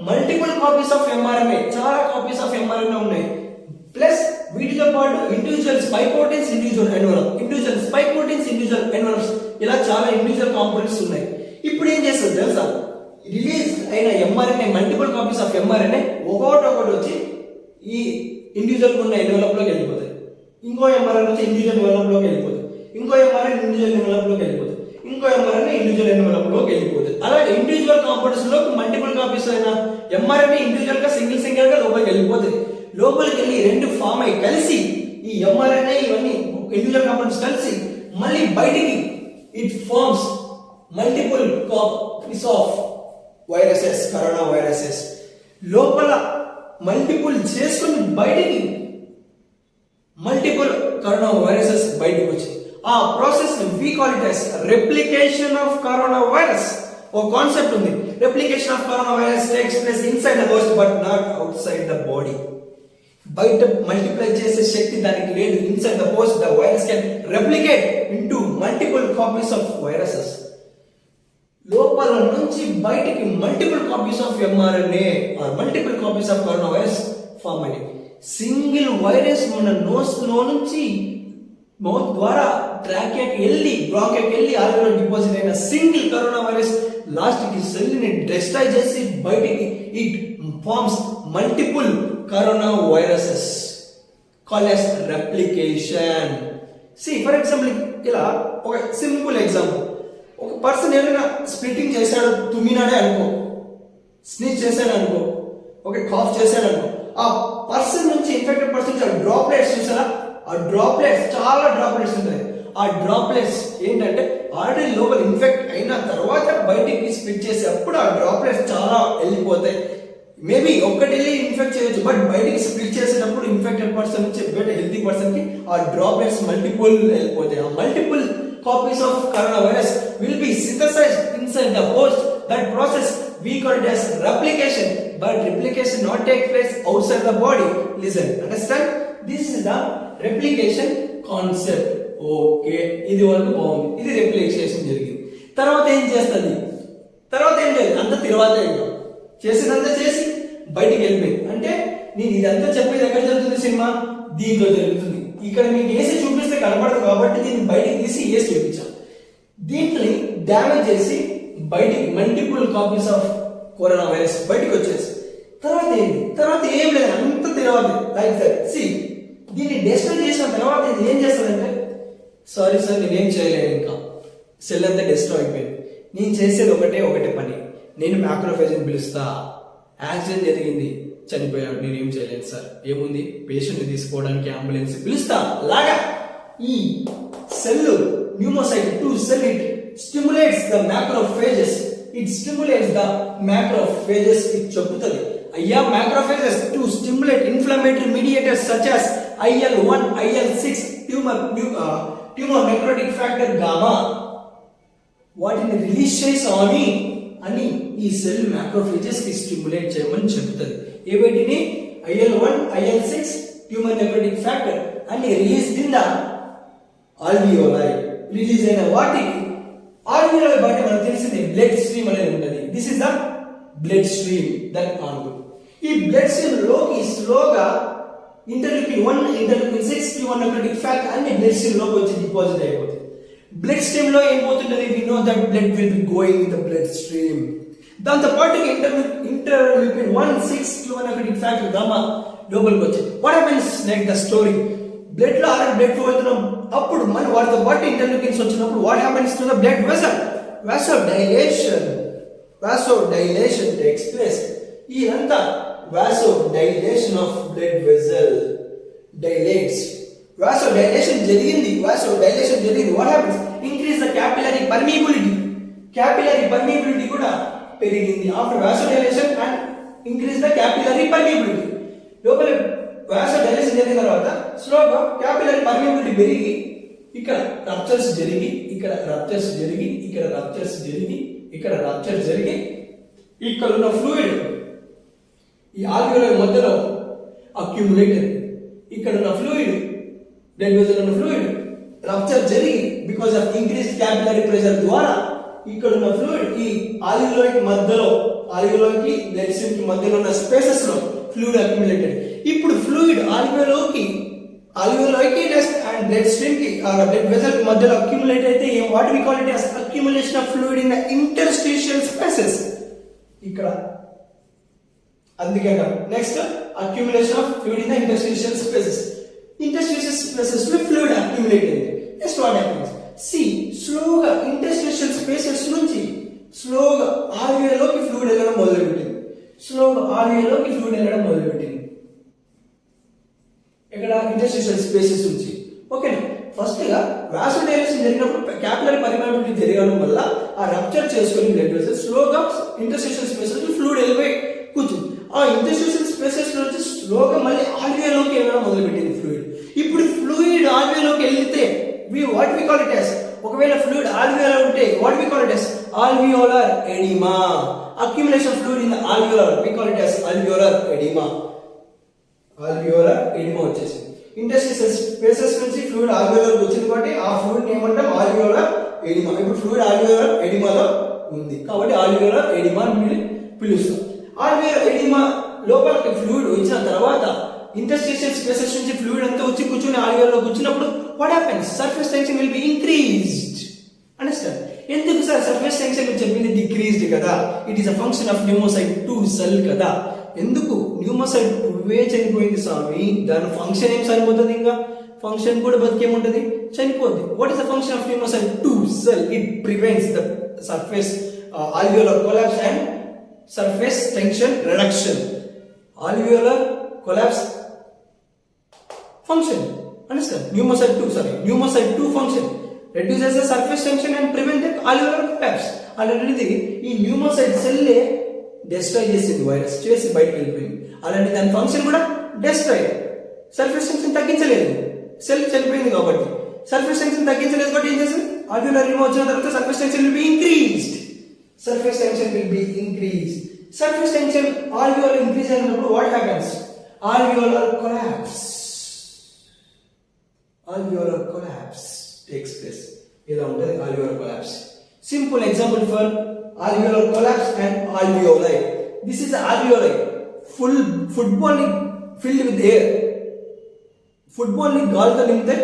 multiple copies of mRNA, చాలా copies of mRNA ఉన్నాయి. Plus వీటితో పాటు individual spike proteins, individual envelope, individual spike proteins, individual envelopes, ఇలా చాలా ఇండివిజువల్ కాంపోనెంట్స్ ఉన్నాయి. ఇప్పుడు ఏం చేస్తుంది తెలుసా? రిలీజ్ అయిన mRNA multiple copies of mRNA ఒకటి వచ్చి ఈ ఇండివిజువల్ ఉన్న ఎన్వలప్ లోకి వెళ్ళిపోతాయి. ఇంకో ఎంఆర్ఎన్ఏ వచ్చి ఇండివిజువల్ ఎన్వలప్ లోకి వెళ్ళిపోతుంది. ఇంకో ఎంఆర్ఎన్ఏ ఇండివిజువల్ ఎన్వలప్ లోకి వెళ్ళిపోతుంది. ఇంకో ఎంఆర్ఎన్ఏ ఇండివిజువల్ ఎన్వలప్ లోకి వెళ్ళిపోతుంది. అలాగే ఇండివిజువల్ కాంపోనెంట్స్ లో మల్టిపుల్ కాపీస్ అయిన ఎంఆర్ఎన్ఏ ఇండివిజువల్ గా సింగిల్ గా లోపలికి వెళ్ళిపోతుంది. లోపలికి వెళ్ళి రెండు ఫామ్ అయ్యి కలిసి ఈ ఎంఆర్ఎన్ఏ ఇవన్నీ ఇండివిజువల్ కాంపోనెంట్స్ కలిసి మళ్ళీ బయటికి it forms multiple copies of viruses, corona viruses. లోపల మల్టిపుల్ చేసుకుని బయటికి మల్టిపుల్ కరోనా వైరసెస్ బయటకు వచ్చి ఆ process we call it as replication of corona virus. ఓ కాన్సెప్ట్ ఉంది, replication of corona virus takes place inside the host but not outside the body. బయట multiply చేసే శక్తి దానికి లేదు. Inside the host the virus can replicate into multiple copies of viruses. లోపల నుంచి బయటికి multiple copies of mRNA are multiple copies of corona virus form అయ్యాయి. Single virus మన నోస్ లో నుంచి మౌత్ ద్వారా ట్రాకియాకి వెళ్ళి బ్రాంకియాకి వెళ్ళి ఆల్రెడీ డిపాజిట్ అయిన సింగిల్ కరోనా వైరస్ లాస్ట్ కి సెల్ ని డిస్ట్రాయ్ చేసి బయటికి it forms multiple corona viruses called as replication. See for example, ఇలా ఒక సింపుల్ ఎగ్జాంపుల్, ఒక పర్సన్ ఏదైనా స్ప్లిట్టింగ్ చేశాడు, తుమ్మినాడే అనుకో, స్నీజ్ చేశాడు అనుకో, ఒక కాఫ్ చేశాడు అనుకో, ఆ పర్సన్ నుంచి ఇన్ఫెక్టెడ్ పర్సన్ డ్రాప్లెట్స్ చూసారా? ఆ డ్రాప్లెట్స్ చాలా డ్రాప్లెట్స్ ఉంటాయి. ఆ డ్రాప్లెట్స్ ఏంటంటే ఆల్రెడీ లోపల ఇన్ఫెక్ట్ అయిన తర్వాత బయటికి స్ప్లిట్ చేసేటప్పుడు ఆ డ్రాప్లెట్స్ చాలా వెళ్ళిపోతాయి. మేబీ ఒక్కటి వెళ్ళి ఇన్ఫెక్ట్ చేయొచ్చు, బట్ బయటికి స్ప్లిట్ చేసేటప్పుడు ఇన్ఫెక్టెడ్ పర్సన్ నుంచి హెల్తీ పర్సన్ కి ఆ డ్రాప్లెట్స్ మల్టిపుల్ వెళ్ళిపోతాయి. ఆ multiple copies of coronavirus will be synthesized inside the host. That process we call it as replication, but replication not take place outside the body. Listen, understand? This is the replication concept. Okay, ఇది వరకు బాగుంది. ఇది replication జరిగింది. తర్వాత ఏం చేస్తుంది? తర్వాత ఏం లేదు, అంత తర్వాత ఏంటో చేసినంత చేసి బయటికి వెళ్ళిపోయింది. అంటే నేను ఇదంతా చెప్పేది ఎక్కడ జరుగుతుంది? సినిమా దీంట్లో జరుగుతుంది. ఇక్కడ మీకు ఏసీ చూపిస్తే కనపడదు కాబట్టి దీన్ని బయటికి తీసి ఏసీ చూపించాం. దీంట్ని డ్యామేజ్ చేసి బయటికి multiple copies of corona virus బయటికి వచ్చేసి తర్వాత ఏంటి? తర్వాత ఏం లేదు, అంత తర్వాత లైక్ దట్. సి దీన్ని డెస్ట్రాయ్ చేసిన తర్వాత ఇది ఏం చేస్తుందంటే, సారీ సార్ నేనేం చేయలేను, ఇంకా సెల్ అంతా డెస్ట్రాయ్ అయిపోయింది, నేను చేసేది ఒకటే పని, నేను మ్యాక్రోఫేజ్ని పిలుస్తా, యాక్సిడెంట్ జరిగింది చనిపోయాడు నేనేం చేయలేను సార్, ఏముంది పేషెంట్ తీసుకోవడానికి అంబులెన్స్ పిలుస్తా లాగా ఈ cell pneumocyte 2 cell it stimulates the macrophages, it stimulates the macrophages. ఇది చెప్తుంది అయ్యా macrophages to stimulate inflammatory mediators such as IL-1 IL-6 tumour necrotic factor gamma వాటిని రిలీజ్ చేసామని అని ఈ సెల్ మ్యాక్రోఫేజెస్ కి స్టిమ్యులేట్ చేయమని చెప్తుంది. ఏవేటిని IL-1 IL-6 tumour necrotic factor అని రిలీజ్ కింద ఆల్వియోలై రిలీజ్ అయిన వాటికి ఆల్వియోలై బయట మనకు తెలిసింది బ్లడ్ స్ట్రీమ్ అనేది ఉంటుంది. This is the blood stream that alveoli. ఈ బ్లడ్ స్ట్రీమ్ లోకి స్లోగా interleukin 1 interleukin 6 tumour necrotic factor అన్ని బ్లడ్ స్ట్రీమ్ లోకి వచ్చి డిపాజిట్ అయిపోతుంది. బ్లడ్ స్ట్రీమ్ లో ఏమవుతుంటది, we know that blood will be going in the blood stream. దాంతో పాటు interleukin 1 6 tumour necrotic factor gamma లోపలికి వచ్చాయి. What happens next the story, blood లో ఆల్రెడీ బ్లడ్ ఫ్లో అవుతున్నాం, అప్పుడు మన వాటితో పాటు ఇంటర్లూకిన్స్ వచ్చినప్పుడు what happens to the blood vessel, vasodilation takes place. ఇదంతా vasodilation of blood vessel dilates. vasodilation జరిగింది what happens, increase the capillary permeability కూడా పెరిగింది after vasodilation and increase the capillary permeability. లోపల vasodilation జరిగిన తర్వాత స్లోగా capillary permeability పెరిగి ఇక్కడ రప్చర్స్ జరిగి ఇక్కడ రప్చర్స్ జరిగి ఇక్కడ రప్చర్స్ జరిగి ఇక్కడ రప్చర్ జరిగి ఇక్కడ ఉన్న ఫ్లూయిడ్ ఈ ఆల్వియోలై మధ్యలో అక్యుములేటెడ్, ఇక్కడ ఉన్న ఫ్లూయిడ్ బ్లడ్ వెసల్ ఉన్న ఫ్లూయిడ్ రప్చర్ జరిగి because of increased capillary pressure ద్వారా ఇక్కడ ఉన్న ఫ్లూయిడ్ ఈ ఆల్వియోలైకి మధ్యలో ఆల్వియోలైకి బ్లడ్ స్ట్రీమ్ కి మధ్యలో ఉన్న స్పేసెస్ లో ఫ్లూయిడ్ అక్యుములేటెడ్. ఇప్పుడు ఫ్లూయిడ్ ఆల్వియోలైకి అండ్ బ్లడ్ స్ట్రీమ్ కి బ్లడ్ వెసల్ కి మధ్యలో అక్యుములేట్ అయితే what we call it as accumulation of fluid in the interstitial spaces. ఇక్కడ అందుకే next accumulation of fluid in the interstitial spaces లో ఫ్లూయిడ్ అక్యుములేట్ అయింది. నెక్స్ట్ వాట్ హ్యాపెన్స్, స్లోగా interstitial spaces నుంచి స్లోగా ఆల్వియోలోకి ఫ్లూయిడ్ వెళ్ళడం మొదలుపెట్టింది. ఇక్కడ ఇంటర్స్టిషియల్ స్పేసెస్ నుంచి ఓకేనా. ఫస్ట్ గా వాసోడైలేషన్ జరిగినప్పుడు క్యాపిలరీ పర్మియబిలిటీ జరగడం వల్ల ఆ రప్చర్ చేసుకుని బ్లడ్ వెసల్ స్లోగా ఇంటర్స్టిషియల్ స్పేసెస్ లో ఫ్లూయిడ్ వెళ్ళిపోయి కూర్చుంది. ఆ ఇంటర్స్టిషియల్ స్పేసెస్ నుంచి స్లోగా మళ్ళీ ఆల్వియోలోకి వెళ్ళడం మొదలుపెట్టింది ఫ్లూయిడ్. ఇప్పుడు ఫ్లూయిడ్ ఆల్వియోలోకి వెళ్తే what we call it as, ఒకవేళ ఫ్లూయిడ్ ఆల్వియోలో ఉంటే what we call it as alveolar oedema. Accumulation fluid in alveolar we call it as alveolar oedema వచ్చేసింది. ఇంటర్స్టిషియల్ స్పేసెస్ నుంచి ఫ్లూయిడ్ ఆల్వియోలర్ వచ్చింది కాబట్టి ఆ ఫ్లూయిడ్ ఏమంటాం ఆల్వియోలర్ ఎడిమా. ఇప్పుడు ఫ్లూయిడ్ ఆల్వియోలర్ ఎడిమాలో ఉంది కాబట్టి ఆల్వియోలర్ ఎడిమా అని పిలుస్తాం. ఆల్వియోలర్ ఎడిమా లోపలికి ఫ్లూయిడ్ వచ్చిన తర్వాత ఇంటర్స్టిషియల్ స్పేసెస్ నుంచి ఫ్లూయిడ్ అంతా వచ్చి కూర్చుని ఆల్వియోలో కూర్చున్నప్పుడు what happens, surface tension will be increased. Understand ఎందుకు సార్ సర్ఫేస్ టెన్షన్ చెప్పింది డిక్రీజ్డ్ కదా, it is a function of pneumocyte 2 cell కదా. ఎందుకు న్యూమోసైట్ 2 చనిపోయింది స్వామి, దాని ఫంక్షన్ ఏం సరిపోతుంది, ఇంకా ఫంక్షన్ కూడా బతికేముంటది, చనిపోద్ది. What is the function of pneumocyte 2 cell, it prevents the surface alveolar collapse and surface tension reduction. Alveolar collapse function, understand, pneumocyte 2 function reduces the surface tension and prevent the alveolar collapse. అలాంటిది ఈ న్యూమోసైట్ cell destroy చేసింది, virus చేసి బయటకు వెళ్ళిపోయింది. అలాంటి దాని function కూడా destroy, surface tension తగ్గించలేదు, సెల్ చనిపోయింది కాబట్టి సర్ఫేస్ టెన్షన్ తగ్గించలేదు కాబట్టి ఏం చేస్తుంది, ఆల్వియోలర్ రిమూవ్ వచ్చిన తర్వాత surface tension will be increased. Surface tension will be increased. Surface tension alveolar increase అయినప్పుడు what happens? Alveolar collapse takes place. ఇలా ఉంటుంది alveolar collapse. Simple example for alveolar collapse and alveoli. This is alveoli. Full football ni filled with air. Football ni గాలితో నింపితే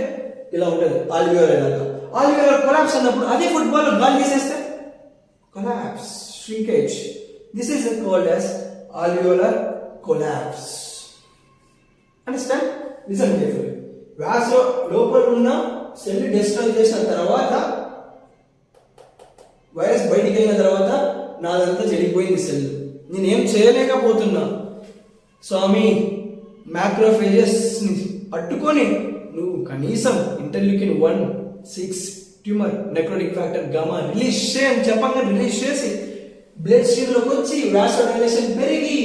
ఇలా ఉంటుంది alveoli లాగా. Alveolar collapse అన్నప్పుడు అదే ఫుట్బాల్ గాలి తీసేస్తే collapse, shrinkage. This is called as alveolar collapse. Understand? Listen carefully. వ్యాస లోపల ఉన్న సెల్ డిస్ట్రాయ్ చేసిన తర్వాత వైరస్ బయటికి వెళ్ళిన తర్వాత నాదంతా చెడిపోయింది సెల్, నేనేం చేయలేకపోతున్నా స్వామి. మ్యాక్రోఫేజెస్ ని పట్టుకొని నువ్వు కనీసం interleukin 1-6 tumour necrotic factor gamma release చేయని చెప్పంగా రిలీజ్ చేసి బ్లడ్ స్ట్రీమ్ లోకి వచ్చి వాసోడైలేషన్ పెరిగి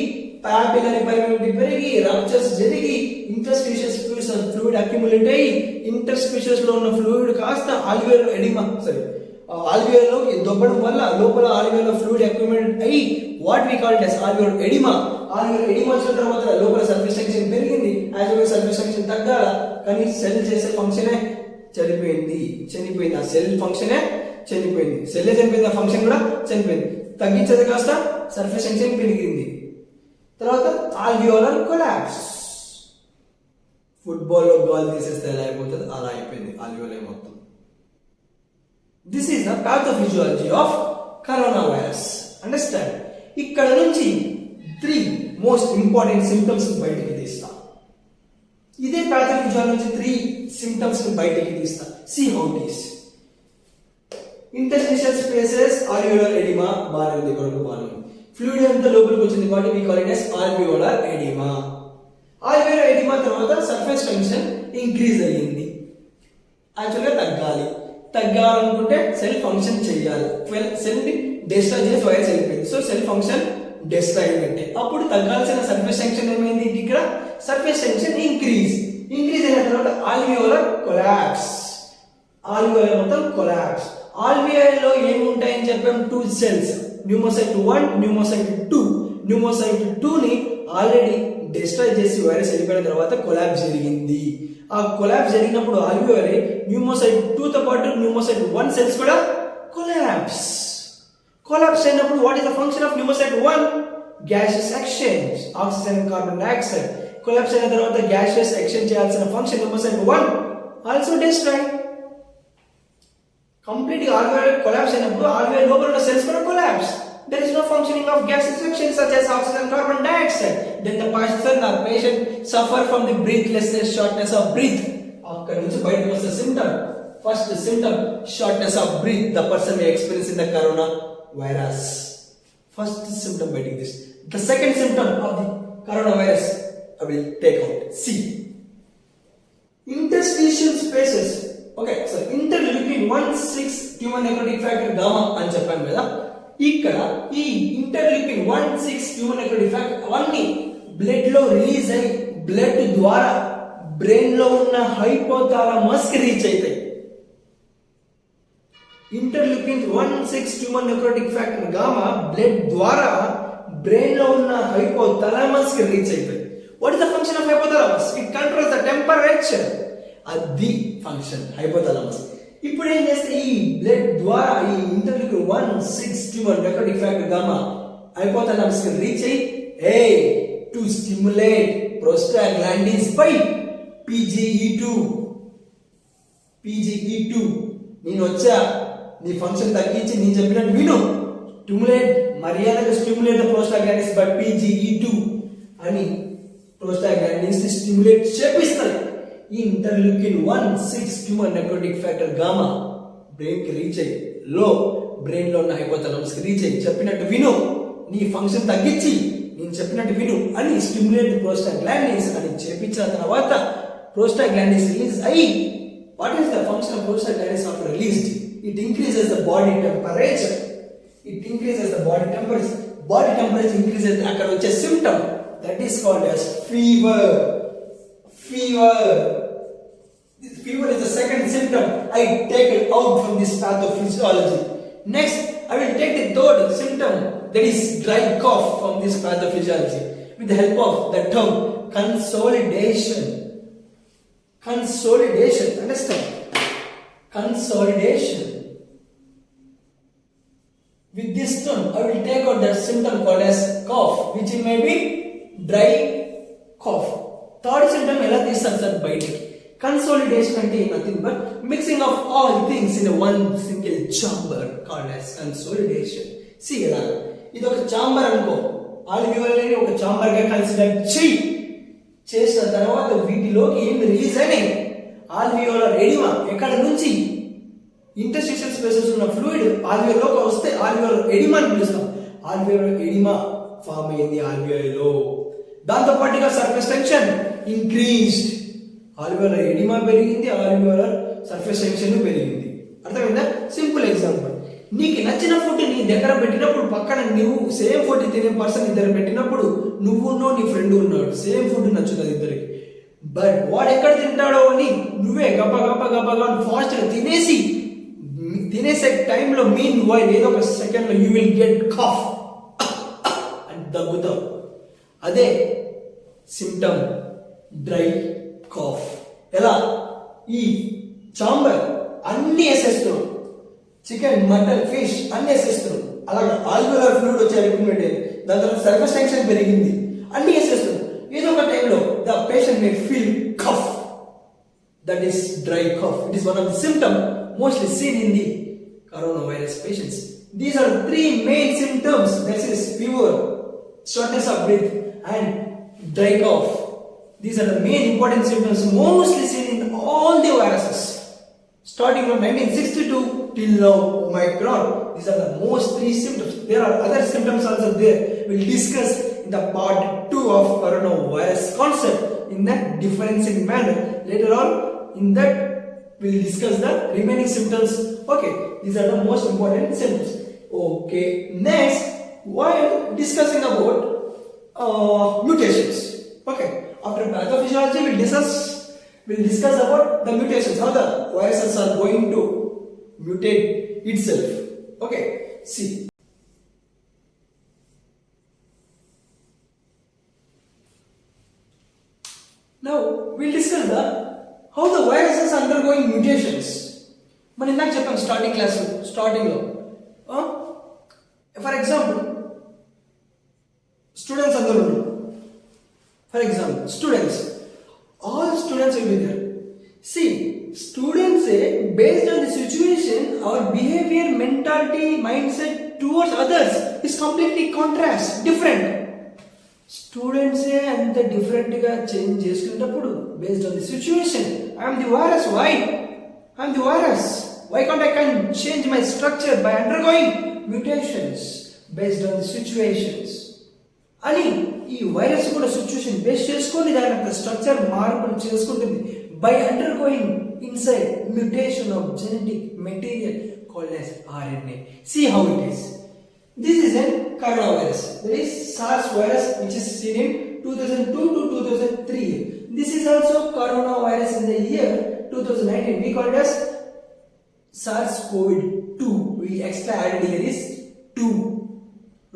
పాపిలరీ పర్మిటివిటీ పెరిగి రప్చర్స్ జరిగి ఇంటర్స్పీషియస్ ఫ్లూయిడ్ అక్యుములేట్ అయ్యి ఇంటర్స్పీషియస్ లో ఉన్న ఫ్లూయిడ్ కాస్త ఆల్వియోల్ ఎడిమా ఆల్వియోల్ లోకి దొబ్బడం వల్ల లోపల ఆల్వియోల్ ఫ్లూయిడ్ అక్యుములేట్ అయ్యి what we call it alveolar edema. Alveolar edema వచ్చిన తర్వాత లోపల సర్ఫేస్ టెన్షన్ పెరిగింది, యాజ్ వెల్ సర్ఫేస్ టెన్షన్ తగ్గాల, కానీ సెల్ చేసే ఫంక్షనే చనిపోయింది. ఆ సెల్ ఫంక్షనే చనిపోయింది, సెల్లే చనిపోయింది, ఆ ఫంక్షన్ కూడా చనిపోయింది. తగ్గించేది కాస్త సర్ఫేస్ టెన్షన్ పెరిగింది. తర్వాత ఆల్వియోలర్ కొలాప్స్. ఫుట్బాల్ లో బాల్ తీసేస్తే ఎలా అయిపోతుంది అలా అయిపోయింది ఆల్వియోలర్ మొత్తం. This is the pathophysiology of corona virus. Understand? ఇక్కడ నుంచి 3 మోస్ట్ ఇంపార్టెంట్ సింప్టమ్స్ బయటికి తీస్తా. ఇదే పాథోఫిజియాలజీ నుంచి 3 సింప్టమ్స్ బయటికి తీస్తా. See how it is. Interstitial spaces alveolar edema బాగా కొరకు బాగా ఫ్లూయిడ్ అంతా లోపలికి వచ్చింది కాబట్టి we call it as alveolar edema. Alveolar edema తర్వాత సర్ఫేస్ టెన్షన్ ఇంక్రీజ్ అయ్యింది. యాక్చువల్గా తగ్గాలనుకుంటే సెల్ ఫంక్షన్ చేయాలి. సెల్ ని డిస్ట్రాయ్ చేసి వైరస్ వెళ్ళిపోయింది, సో సెల్ ఫంక్షన్ డిస్ట్రాయ్ అయినట్టే. అప్పుడు తగ్గాల్సిన సర్ఫేస్ టెన్షన్ ఏమైంది, ఇక్కడ సర్ఫేస్ టెన్షన్ ఇంక్రీజ్ అయిన తర్వాత ఆల్వియోలర్ కొలాప్స్. ఆల్వియోలర్ మొత్తం కొలాప్స్. ఆల్వియోలర్ లో ఏమి ఉంటాయని చెప్పాం, 2 సెల్స్, న్యూమోసైట్ 1, న్యూమోసైట్ 2. న్యూమోసైట్ 2 ని ఆల్రెడీ డిస్ట్రాయ్ చేసి వైరస్ వెళ్ళిపోయిన తర్వాత కొలాప్స్ జరిగింది. ఆ కొలాప్స్ జరిగినప్పుడు ఆల్వియోలర్ న్యూమోసైట్ 2 తో పాటు న్యూమోసైట్ 1 సెల్స్ కూడా కొలాప్స్ అయినప్పుడు what is the function of pneumocyte 1? Gases exchange, oxygen carbon dioxide. Collapse అయిన తర్వాత గ్యాసెస్ ఎక్స్చేంజ్ చేయాల్సిన function pneumocyte 1 also destroy. Complete గా ఆల్వియోలర్ కొలాప్స్ అయినప్పుడు ఆల్వియోలర్ లోపల ఉన్న సెల్స్ కూడా collapse. There is no functioning of gas excretion such as oxygen, carbon dioxide. Then the person or patient suffer from the breathlessness, shortness of breath. అక్కడ నుంచి బయటకు వస్తే symptom. First symptom, shortness of breath. The person may experience in the corona virus. First symptom baiting this. The second symptom of the coronavirus I will take out. C. Interstitial spaces. Okay, so interleukin 1-6 tumor necrotic factor gamma అని చెప్పాను కదా. ఇక్కడ ఈ interleukin 1-6 tumor necrotic factor అవన్నీ blood లో release అయ్యి blood ద్వారా brain లో ఉన్న హైపోథాలమస్ కి రీచ్ అవుతాయి. Interleukin 1-6 tumor necrotic factor gamma blood ద్వారా బ్రెయిన్ లో ఉన్న హైపోథాలమస్ కి రీచ్ అవుతాయి. What is the function of hypothalamus? It controls the temperature. అది ఫంక్షన్ హైపోథాలమస్. ఇప్పుడు ఏం చేస్తే ఈ బ్లడ్ ద్వారా ఈ interleukin 1-6 tumor necrotic factor gamma hypothalamus కి రీచ్ అయ్యి to stimulate prostaglandins by PGE2. నేను వచ్చా, నీ ఫంక్షన్ తగ్గించి నేను చెప్పినట్టు విను, స్టిమ్యులేట్ మర్యాదగా stimulate the prostaglandins by PGE2 అని ప్రోస్టాగ్లాండిన్స్ ని స్టిమ్యులేట్ చేపిస్తాయి. ఈ interleukin 1-6 tumor necrotic factor gamma brain కి రీచ్ అయ్యి బ్రెయిన్ లో ఉన్న హైపోథాలమస్ కి రీచ్ అయ్యి చెప్పినట్టు విను, నీ ఫంక్షన్ తగ్గించి నేను చెప్పినట్టు విను అని స్టిమ్యులేట్ ప్రోస్టాగ్లాండిన్స్ అని చేపించిన తర్వాత ప్రోస్టాగ్లాండిన్స్ రిలీజ్ అయ్యి what is the function of prostaglandins after released? It increases the body temperature. Body temperature increases. అక్కడ వచ్చే symptom that is called as fever. Fever is the second symptom. I take it out from this pathophysiology. Next, I will take the third symptom, that is dry cough, from this pathophysiology with the help of the term consolidation. Understand? Consolidation. With this term, I will take out that symptom called as cough, which may be dry cough. Third symptom ఎలా తీస్తారు sir బయటికి? Consolidation అంటే nothing but mixing of all things in one single chamber called as consolidation. See ఎలా, ఇది ఒక chamber అనుకో, alveolar ఒక chamber గా కన్సిడర్ చేసిన తర్వాత వీటిలోకి ఏం రిలీజ్ అయినాయి? ఆల్వియోలర్ ఎడిమా ఎక్కడ నుంచి ఇంటర్స్టిషియల్ స్పేసెస్ ఉన్న ఫ్లూయిడ్ ఆల్వియోలోకి వస్తే ఆల్వియోలర్ ఎడిమా అని పిలుస్తాం. ఆల్వియోలర్ ఎడిమా ఫామ్ అయింది ఆల్వియోలో. దాంతో పాటుగా surface tension increased. Alveolar oedema పెరిగింది, ఆల్వియోలర్ సర్ఫేస్ టెన్షన్ పెరిగింది. అర్థమైందా? Simple example. నీకు నచ్చిన ఫుడ్ నీ దగ్గర పెట్టినప్పుడు పక్కన నువ్వు సేమ్ ఫుడ్ తినే పర్సన్ ఇద్దరు పెట్టినప్పుడు నువ్వు నీ ఫ్రెండ్ ఉన్నాడు, సేమ్ ఫుడ్ నచ్చుతుంది ఇద్దరికి. బట్ వాడు ఎక్కడ తింటాడో అని నువ్వే గబ్బగా ఫాస్ట్ గా తినేసే టైంలో మీన్ వైల్ ఏదో ఒక సెకండ్ లో యూ విల్ గెట్ కాఫ్ అని దగ్గుతావు. అదే సిమ్టమ్ డ్రై కాఫ్. ఎలా? ఈ చాంబర్ అన్ని వేసేస్తున్నాం, చికెన్ మటన్ ఫిష్ అన్ని వేసేస్తున్నాం. అలాగే ఆల్వియోలర్ ఫ్లూయిడ్ వచ్చే రిక్రూట్మెంట్ అయింది, దాని తర్వాత సర్ఫేస్ టెన్షన్ పెరిగింది, అన్ని వేసేస్తున్నాం. ఏదో ఒక టైంలో the patient may feel cough. That is dry cough. It is one of the symptom mostly seen in the coronavirus patients. These are three main symptoms, that is fever, shortness of breath and dry cough. These are the main important symptoms mostly seen in all the viruses starting from 1962 till now. Omicron. These are the most three symptoms. There are other symptoms also there. We'll discuss in the part 2 of coronavirus concept in that differentiating manner. Later on in that we'll discuss the remaining symptoms. Okay, these are the most important symptoms. Okay, next, while discussing about mutations. Okay, after pathophysiology, we'll discuss about the mutations, how the viruses are going to mutate itself. Okay, see. Now, we'll discuss how the viruses are undergoing mutations. మనం ఇందాక చెప్పాం స్టార్టింగ్లో. For example students అందరూ ఉన్నారు. For example students, all students will be there. See students based on the situation our behaviour, mentality, mind set towards others is completely contrast, different. స్టూడెంట్సే అంత డిఫరెంట్గా change చేసుకునేటప్పుడు based on the situation, I'm the virus. I'm the virus. Why can't I can change my structure by undergoing mutations based on the situations అని ఈ virus కూడా situation base చేసుకొని దాని యొక్క స్ట్రక్చర్ మార్పులు చేసుకుంటుంది by undergoing inside mutation of genetic material called as RNA. See how it is. This is a coronavirus. That is SARS virus, which is seen in 2002 to 2003. This is also coronavirus in the year 2019. We call it as SARS-CoV-2. We extra added here is 2.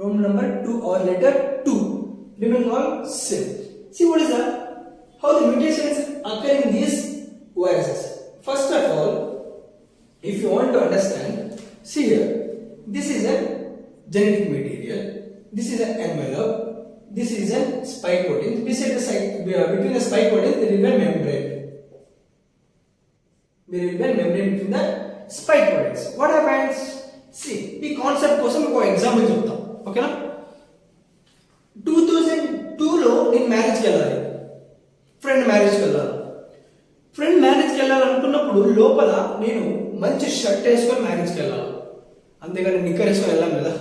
Roman number 2 or letter 2. Remaining all same. See what is that? How the mutations occur in these viruses. First of all, if you want to understand, see here. This is a genetic material. This is an envelope. This is a spike protein. Beside the between the spike protein, there is a membrane. There is a membrane between the spike proteins. What happens? See, the concept కోసం ఒక example చెప్తాం. ఓకేనా? 2002లో నేను మ్యారేజ్కి వెళ్ళాలి, friend మ్యారేజ్కి వెళ్ళాలి. Friend మ్యారేజ్కి వెళ్ళాలనుకున్నప్పుడు లోపల నేను మంచి షర్ట్ వేసుకొని మ్యారేజ్కి వెళ్ళాలి, అంతేగాని నిక్కర్ వేసుకొని వెళ్ళాం కదా.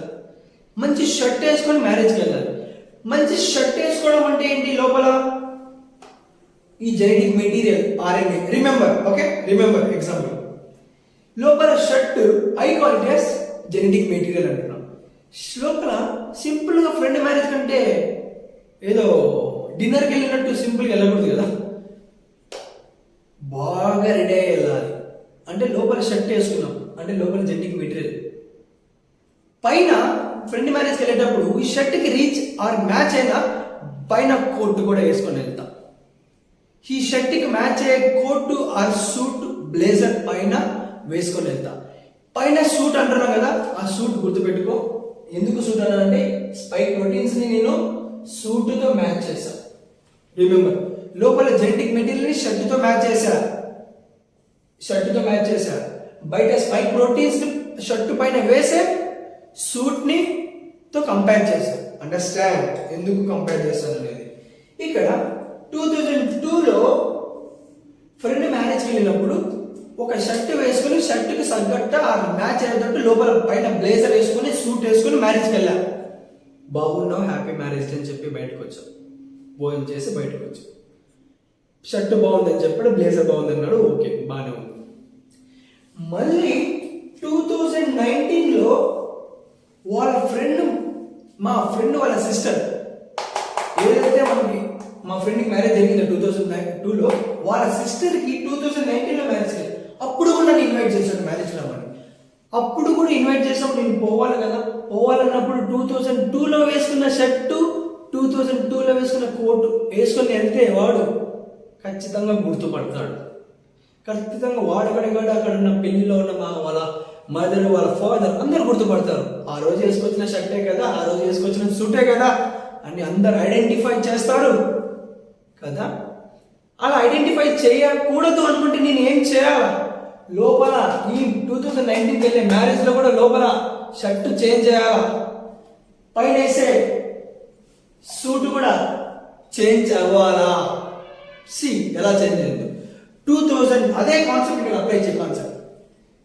మంచి షర్ట్ వేసుకొని మ్యారేజ్కి వెళ్ళాలి. మంచి షర్ట్ వేసుకోవడం అంటే ఏంటి? లోపల ఈ genetic material RNA. Remember, okay, remember example. లోపల shirt I call it as genetic material అంటున్నాం. లోపల సింపుల్గా ఫ్రెండ్ మ్యారేజ్ కంటే ఏదో డిన్నర్కి వెళ్ళినట్టు సింపుల్గా వెళ్ళకూడదు కదా, బాగా రెడీ అయ్యి వెళ్ళాలి. అంటే లోపల షర్ట్ వేసుకున్నాం అంటే లోపల జెనెటిక్ మెటీరియల్. పైన ఫ్రెండ్ మ్యారేజ్కి వెళ్ళేటప్పుడు ఈ షర్ట్కి రీచ్ ఆర్ మ్యాచ్ అయినా పైన కోట్ కూడా వేసుకొని వెళ్తాం. ఈ షర్ట్కి మ్యాచ్ అయ్యే కోట్ ఆర్ సూట్ బ్లేజర్ పైన వేసుకొని వెళ్తాం. పైన సూట్ అంటున్నాం కదా, ఆ సూట్ గుర్తుపెట్టుకో. ఎందుకు సూట్ అన్నానంటే స్పైక్ ప్రోటీన్స్ ని నేను సూట్ తో మ్యాచ్ చేశా. రిమెంబర్, లోపల జెనెటిక్ మెటీరియల్ ని షర్ట్ తో మ్యాచ్ చేశా. బయట స్పైక్ ప్రోటీన్స్ షర్ట్ పైన వేసే సూట్ ని తో కంపేర్ చేశాను. అండర్స్టాండ్ ఎందుకు కంపేర్ చేస్తాను అనేది. ఇక్కడ 2002లో ఫ్రెండ్ మ్యారేజ్కి వెళ్ళినప్పుడు ఒక షర్ట్ వేసుకుని షర్ట్కి తగ్గట్టు ఆ మ్యాచ్ అయ్యేటట్టు లోపల పైన బ్లేజర్ వేసుకుని సూట్ వేసుకుని మ్యారేజ్కి వెళ్ళా. బాగున్నావు, హ్యాపీ మ్యారేజ్ అని చెప్పి బయటకు వచ్చాం. భోజనం చేసి బయటకు వచ్చాం. షర్ట్ బాగుందని చెప్పాడు, బ్లేజర్ బాగుంది అన్నాడు. ఓకే, బాగానే ఉంది. మళ్ళీ 2019లో వాళ్ళ ఫ్రెండ్, మా ఫ్రెండ్ వాళ్ళ సిస్టర్, ఏదైతే మనకి మా ఫ్రెండ్కి మ్యారేజ్ జరిగింది 2002లో, వాళ్ళ సిస్టర్కి 2019లో మ్యారేజ్ అయ్యింది. అప్పుడు కూడా నన్ను ఇన్వైట్ చేశాడు మ్యారేజ్ రామని. అప్పుడు కూడా ఇన్వైట్ చేసినప్పుడు నేను పోవాలి కదా. పోవాలన్నప్పుడు 2002లో వేసుకున్న షర్టు, 2002లో వేసుకున్న కోటు వేసుకొని వెళ్తే వాడు ఖచ్చితంగా గుర్తుపడతాడు. ఖచ్చితంగా వాడు అక్కడ ఉన్న పెళ్లిలో ఉన్న వాళ్ళ మదర్, వాళ్ళ ఫాదర్ అందరు గుర్తుపడతారు. ఆ రోజు వేసుకొచ్చిన షర్టే కదా, ఆ రోజు వేసుకొచ్చిన సూటే కదా అని అందరు ఐడెంటిఫై చేస్తారు కదా. అలా ఐడెంటిఫై చేయకూడదు అనుకుంటే నేను ఏం చేయాలా? లోపల ఈ 2019 వెళ్ళే మ్యారేజ్ లో కూడా లోపల షర్టు చేంజ్ చేయాలా, పైన వేసే సూట్ కూడా చేంజ్ అవ్వాలా? ఎలా చేంజ్ అయింది? 2000 అదే కాన్సెప్ట్ ఇక్కడ అప్లై చేయ కాన్సెప్ట్.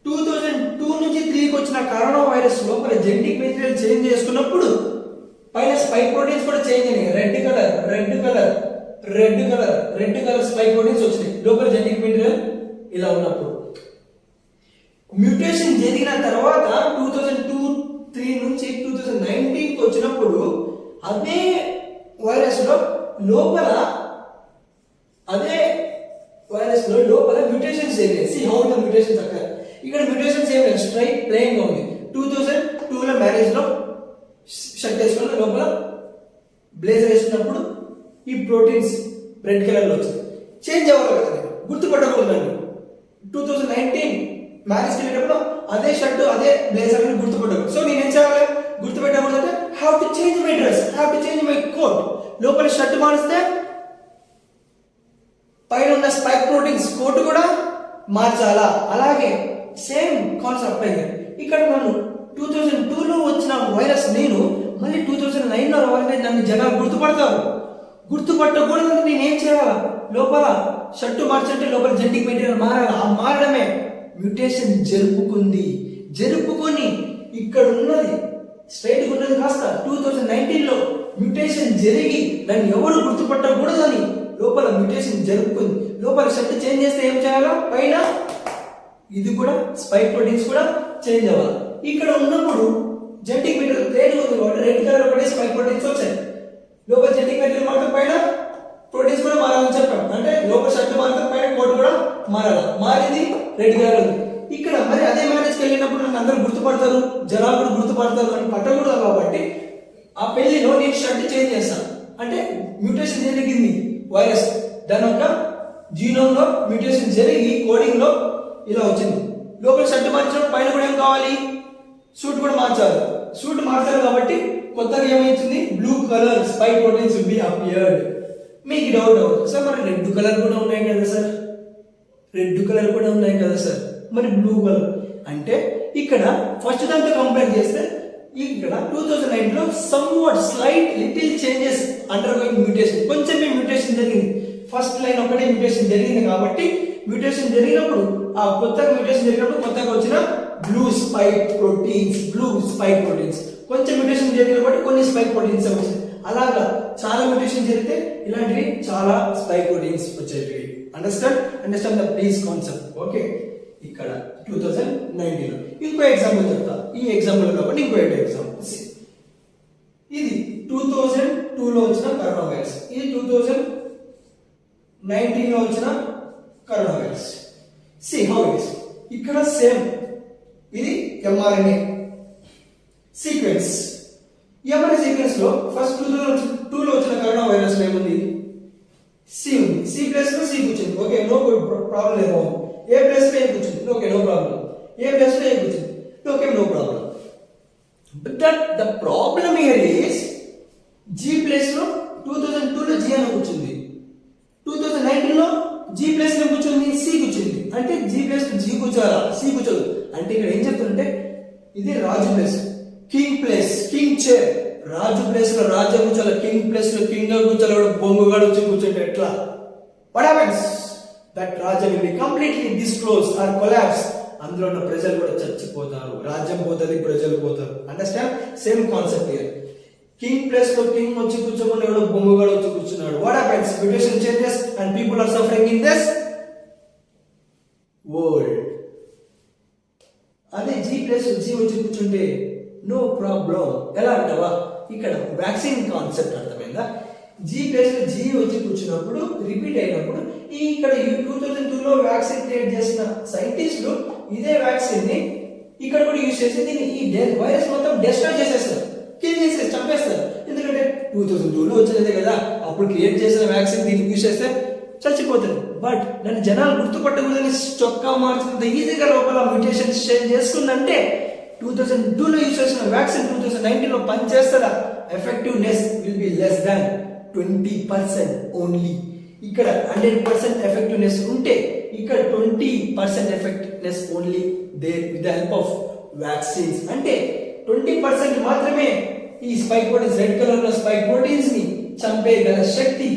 2002 నుంచి 3కి వచ్చిన కరోనా వైరస్ లోపల జెనెటిక్ మెటీరియల్ చేంజ్ చేసుకున్నప్పుడు పైన స్పైక్ ప్రోటీన్స్ కూడా చేంజ్ అయినాయి. రెడ్ కలర్ స్పైక్ ప్రోటీన్స్ వచ్చినాయి లోపల జెనెటిక్ మెటీరియల్. ఇలా ఉన్నప్పుడు మ్యూటేషన్ జరిగిన తర్వాత 2002-3 నుంచి 2019కి వచ్చినప్పుడు అదే వైరస్ లో లోపల మ్యూటేషన్స్ జరిగాయి. హౌ ద మ్యూటేషన్స్ అక్కడ ఇక్కడ మ్యూటేషన్స్ ఏం లేదు, స్ట్రైట్ ప్లెయిన్ గా ఉంది. 2002లో మ్యారేజ్ లో షర్ట్ వేసుకున్న లోపల బ్లేజర్ వేసుకున్నప్పుడు ఈ ప్రోటీన్స్ రెడ్ కలర్ లో వచ్చింది. చేంజ్ అవ్వాలి కదా, గుర్తుపట్టకూడదండి. 2019 మ్యారేజ్కి వెళ్ళేటప్పుడు అదే షర్ట్ అదే బ్లేజర్ అని గుర్తుపట్టకూడదు. సో నేనేం చేయాలి? గుర్తుపెట్టకూడదు అంటే have to change my dress, have to change my coat. లోపల షర్ట్ మారిస్తే పైన ఉన్న స్పైక్ ప్రోటీన్స్ కోట్ కూడా మార్చాలా? అలాగే సేమ్ కాన్సెప్ట్ అయింది ఇక్కడ. నన్ను 2002లో వచ్చిన వైరస్ నేను మళ్ళీ 2009లో రావాలంటే నన్ను జనాలు గుర్తుపడతారు. గుర్తుపట్టకూడదు నేనేం చేయాలా? లోపల షర్టు మార్చంటే లోపల జెనెటిక్ మెటీరియల్ మారాలా? ఆ మారడమే మ్యూటేషన్ జరుపుకొని ఇక్కడ ఉన్నది స్ట్రైట్ ఉన్నది కాస్త 2019లో మ్యూటేషన్ జరిగి నన్ను ఎవరు గుర్తుపట్టకూడదని లోపల మ్యూటేషన్ జరుపుకుంది. లోపల షర్ట్ చేంజ్ చేస్తే ఏం చేయాలో పైన ఇది కూడా స్పైక్ ప్రోటీన్స్ కూడా చేంజ్ అవ్వాలి. ఇక్కడ ఉన్నప్పుడు జెనెటిక్ మెటీరియల్ ప్లేన్ ఉంది కాబట్టి రెడ్ కలర్ ఒకటి స్పైక్ ప్రోటీన్స్ వచ్చాయి. లోపల జెనెటిక్ మెటీరియల్ మాత్రం పైన ప్రోటీన్స్ కూడా మారాలని చెప్పాం. అంటే లోపల షర్ట్ మాత్రం పైన కోట్ కూడా మారాలి. మారింది రెడ్ కలర్ ఉంది. ఇక్కడ మరి అదే మ్యారేజ్కి వెళ్ళినప్పుడు నన్ను అందరూ గుర్తుపడతారు, జనాలు కూడా గుర్తుపడతారు అని పట్టకూడదు కాబట్టి ఆ పెళ్లిలో నేను షర్ట్ చేంజ్ చేస్తాను. అంటే మ్యూటేషన్ జరిగింది వైరస్, దాని యొక్క జీనోమ్ లో మ్యూటేషన్ జరిగి కోడింగ్ లో ఇలా వచ్చింది. లోపల షర్ట్ మార్చినప్పుడు పైన కూడా ఏం కావాలి? సూట్ కూడా మార్చాలి. సూట్ మార్చాలి కాబట్టి కొత్తగా ఏమైంది? Blue colour spike proteins will be appeared. మీకు డౌట్ అవ్వదు, సార్ మరి రెడ్ కలర్ కూడా ఉన్నాయి కదా సార్, మరి బ్లూ కలర్ అంటే ఇక్కడ ఫస్ట్ దాంతో కంపేర్ చేస్తే ఇక్కడ 2009లో somewhat slight little changes undergoing mutation, కొంచెం మ్యూటేషన్ జరిగింది. ఫస్ట్ లైన్ ఒకటే మ్యూటేషన్ జరిగింది కాబట్టి మ్యూటేషన్ జరిగినప్పుడు ఆ కొత్తగా మ్యూటేషన్ జరిగినప్పుడు కొత్తగా వచ్చిన బ్లూ స్పైక్ ప్రోటీన్స్ కొంచెం మ్యూటేషన్ జరిగిన కాబట్టి కొన్ని స్పైక్ ప్రోటీన్స్ వచ్చాయి. అలాగా చాలా మ్యూటేషన్ జరిగితే ఇలాంటివి చాలా స్పైక్ ప్రోటీన్స్ వచ్చేవి. Understand the please concept. Okay, ఇక్కడ 2019లో ఇంకో ఎగ్జాంపుల్ చెప్తా. ఈ ఎగ్జాంపుల్ కాబట్టి ఇంకో ఎగ్జాంపుల్. ఇది 2002లో వచ్చిన కరోనా వైరస్, ఇది 2019లో వచ్చిన corona virus. How it is. ఇక్కడ సేమ్ ఇది mRNA సీక్వెన్స్. mRNA సీక్వెన్స్ లో ఫస్ట్ 2002లో వచ్చిన కరోనా వైరస్ లో ఏముంది? సి ఉంది. సి ప్లేస్ లో సి కూర్చుంది. ఓకే, నో ప్రాబ్లం లేదు. ఏ ప్లేస్ లో ఏ కూర్చుంది. Okay, no problem. A place లో ఏ కూర్చుంది. Okay, no problem. But the problem here is G place లో 2002లో జీ అని కూర్చుంది, 2019లో జీ ప్లేస్ లో కూర్చుంది, సి కూర్చుంది. అంటే జీ ప్లేస్ లో జీ కూర్చోాలా, సి కూర్చోదు. అంటే ఇక్కడ ఏం చెప్తుంటే ఇది రాజు place, king place, king chair. రాజు ప్లేస్ లో రాజా కూర్చోాలి, కింగ్ ప్లేస్ లో కింగ్ గా కూర్చోాలి. బొంగుగాడు వచ్చి కూర్చుంటే ఎట్లా? What happens? దట్ రాజ్యం will be completely disclose or collapse. అందులో ఉన్న ప్రజలు కూడా చచ్చిపోతారు, రాజ్యం పోతుంది, ప్రజలు పోతారు. Understand? Same concept here. King place లో కింగ్ వచ్చి కూర్చోకుండా ఎవడో బొమ్మగాడు వచ్చి కూర్చున్నాడు. What happens? Mutation changes and people are suffering in this world. అదే జీ ప్లేస్ జీ వచ్చి కూర్చుంటే నో ప్రాబ్లం. ఎలా అంటావా? ఇక్కడ వ్యాక్సిన్ కాన్సెప్ట్ అర్థమైందా? జీ ప్లేస్ లో జీ వచ్చి కూర్చున్నప్పుడు రిపీట్ అయినప్పుడు ఇక్కడ 2002లో వ్యాక్సిన్ క్రియేట్ చేసిన సైంటిస్టులు ఇదే వ్యాక్సిన్ ని ఇక్కడ కూడా యూజ్ చేసి దీన్ని ఈ వైరస్ మొత్తం డిస్ట్రాయ్ చేసేస్తారు, కిల్ చేసేసి చంపేస్తారు. ఎందుకంటే 2002లో వచ్చినదే కదా, అప్పుడు క్రియేట్ చేసిన వ్యాక్సిన్ దీన్ని యూజ్ చేస్తే చచ్చిపోతుంది. బట్ నన్ను జనాలు గుర్తుపట్టకూడదని చొక్కా మార్చినంత ఈజీగా లోపల మ్యూటేషన్స్ చేంజ్ చేసుకుందంటే 2002లో యూజ్ చేసిన వ్యాక్సిన్ 2019లో పనిచేస్తుందా? Effectiveness will be less than 20% only. ఇక్కడ 100% ఎఫెక్టివ్నెస్ ఉంటే ఇక్కడ 20% effectiveness only there with the help of vaccines. అంటే 20% మాత్రమే ఈ స్పైక్ ప్రోటీన్స్, రెడ్ కలర్ లో స్పైక్ ప్రోటీన్స్ ని చంపేయగల శక్తి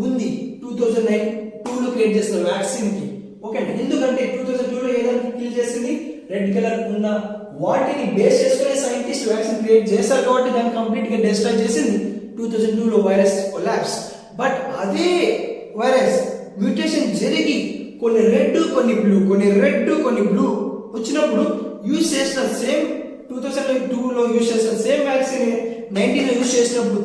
ఉంది 2002లో క్రియేట్ చేసిన వ్యాక్సిన్ కి. ఓకే అండి. ఎందుకంటే 2002లో ఏదైనా కిల్ చేసింది రెడ్ కలర్ ఉన్న వాటిని బేస్ చేసుకునే సైంటిస్ట్ వ్యాక్సిన్ క్రియేట్ చేశారు కాబట్టి దాన్ని కంప్లీట్ గా డిస్ట్రాయ్ చేసింది 2002లో వైరస్ కొలాప్స్. బట్ అదే వైరస్ మ్యూటేషన్ జరిగి కొన్ని రెడ్ కొన్ని బ్లూ, కొన్ని రెడ్ కొన్ని బ్లూ వచ్చినప్పుడు యూజ్ చేసిన సేమ్ 2002లో యూజ్ చేసిన సేమ్ వ్యాక్సిన్ 19లో యూజ్ చేసినప్పుడు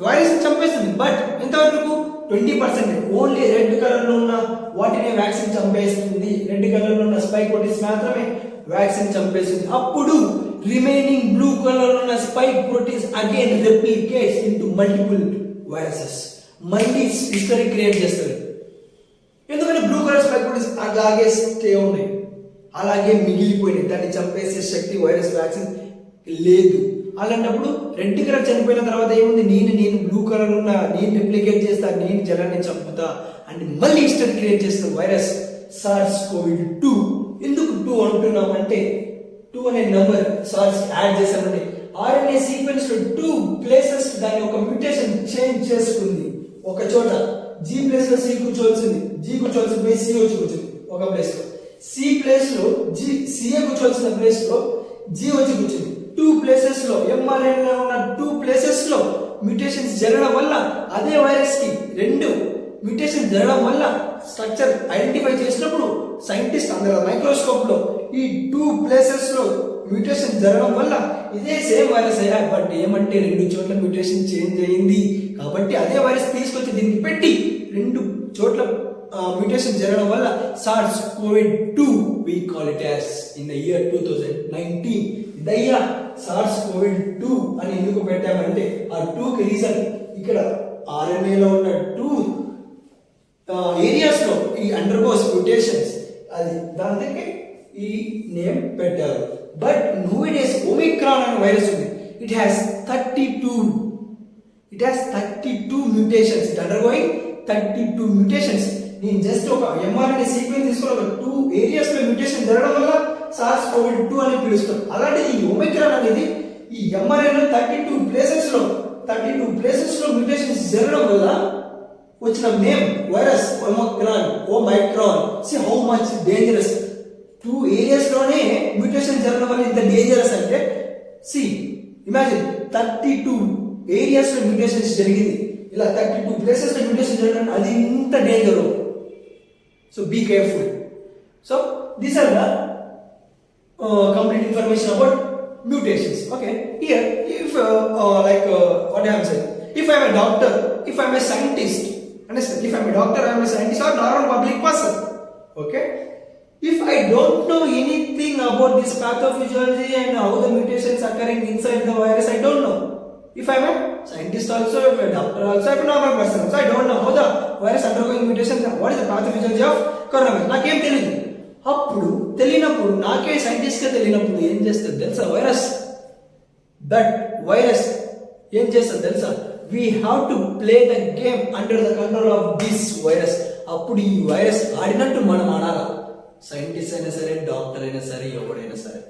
వైరస్ చంపేస్తుంది. బట్ ఎంతవరకు? 20%. ఓన్లీ రెడ్ కలర్ లో ఉన్న వాటిని వ్యాక్సిన్ చంపేస్తుంది. రెడ్ కలర్ లో ఉన్న స్పైక్ ప్రోటీన్స్ మాత్రమే వ్యాక్సిన్ చంపేస్తుంది. అప్పుడు రిమైనింగ్ బ్లూ కలర్ లో ఉన్న spike proteins again replicates into multiple viruses. మళ్ళీ హిస్టరీ క్రియేట్ చేస్తారు. ఎందుకంటే బ్లూ కలర్ స్పైక్ ప్రోటీన్స్ అలాగే స్టే ఉన్నాయి, అలాగే మిగిలిపోయినాయి. దాన్ని చంపేసే శక్తి వైరస్ వ్యాక్సిన్ లేదు. అలాంటప్పుడు రెడ్ కలర్ చనిపోయిన తర్వాత ఏముంది? నేను బ్లూ కలర్ ఉన్న నేను రిప్లికేట్ చేస్తా, నేను జనాన్ని చంపుతా అని మళ్ళీ హిస్టరీ క్రియేట్ చేస్తాను వైరస్ SARS-CoV-2. ఎందుకు 2 అంటున్నాం అంటే 2 అనే నంబర్ సార్స్ యాడ్ చేశామంటే RNA సీక్వెన్స్ లో 2 ప్లేసెస్ దాన్ని ఒక మ్యూటేషన్ చేంజ్ చేసుకుంది. ఒక చోట G ప్లేస్ లో C కూర్చోవలసింది, G కూర్చోవలసిన ప్లేస్ C వచ్చి కూర్చుంది ఒక ప్లేస్ లో. C ప్లేస్ లో CA కూర్చోవలసిన ప్లేస్ లో G వచ్చి కూర్చుంది. 2 ప్లేసెస్ లో mRNA లో ఉన్న 2 ప్లేసెస్ లో మ్యూటేషన్స్ జరగడం వల్ల అదే వైరస్ కి 2 మ్యూటేషన్ జరగడం వల్ల స్ట్రక్చర్ ఐడెంటిఫై చేసినప్పుడు సైంటిస్ట్ అందరూ మైక్రోస్కోప్ లో ఈ 2 ప్లేసెస్ లో మ్యూటేషన్ జరగడం వల్ల ఇదే సేమ్ వైరస్ అయ్యా. బట్ ఏమంటే 2 చోట్ల మ్యూటేషన్ చేంజ్ అయ్యింది కాబట్టి అదే వైరస్ తీసుకొచ్చి దీనికి పెట్టి 2 చోట్ల మ్యూటేషన్ జరగడం వల్ల SARS-CoV-2 we call it as in the year 2019. ఇదయ్యా SARS-CoV-2 అని ఎందుకు పెట్టామంటే ఆ 2 కి రీజన్ ఇక్కడ RNA లో ఉన్న 2 ఏరియాస్ లో ఈ అండర్గోస్ మ్యూటేషన్స్, అది దానికి ఈ నేమ్ పెట్టారు. బట్ నోవేడేస్ ఒమిక్రాన్ అనే వైరస్ ఉంది. It has 32 mutations. It undergoing 32 mutations. నేను జస్ట్ ఒక mRNA సీక్వెన్స్ తీసుకుని ఒక 2 ఏరియాస్ లో మ్యూటేషన్ జరగడం వల్ల SARS-CoV-2 అని పిలుస్తాం. అలాంటి ఈ ఒమిక్రాన్ అనేది ఈ mRNA 32 ప్లేసెస్ లో మ్యూటేషన్స్ జరగడం వల్ల వచ్చిన name virus omicron. See how much dangerous. 2 areas లోనే మ్యూటేషన్ జరగడం వల్ల ఇంత డేంజరస్ అంటే see imagine 32 ఏరియాస్ లో మ్యూటేషన్స్ జరిగింది. ఇలా 32 ప్లేసెస్ లో మ్యూటేషన్ జరగడం అది ఇంత danger. So be careful. So these are the complete information about mutations. Okay, here if what I am saying, if I am a doctor, if I am a scientist, understand, if I am a doctor, I am a scientist or normal public person. Okay, if I don't know anything about this pathophysiology and how the mutations occurring inside the virus, I don't know. If I am a scientist also, if I am a doctor also, I am a normal person also, I don't know how the virus undergoing mutations, what is the pathophysiology of coronavirus. నాకేం తెలియదు. అప్పుడు తెలియనప్పుడు నాకే scientist గా తెలియనప్పుడు ఏం చేస్తుంది తెలుసా వైరస్? దట్ వైరస్ ఏం చేస్తుంది తెలుసా? We have to play the game under the control of this virus. అప్పుడు ఈ వైరస్ ఆడినట్టు మనం ఆడాలా. సైంటిస్ట్ అయినా సరే, డాక్టర్ అయినా సరే, ఎవడైనా సరే.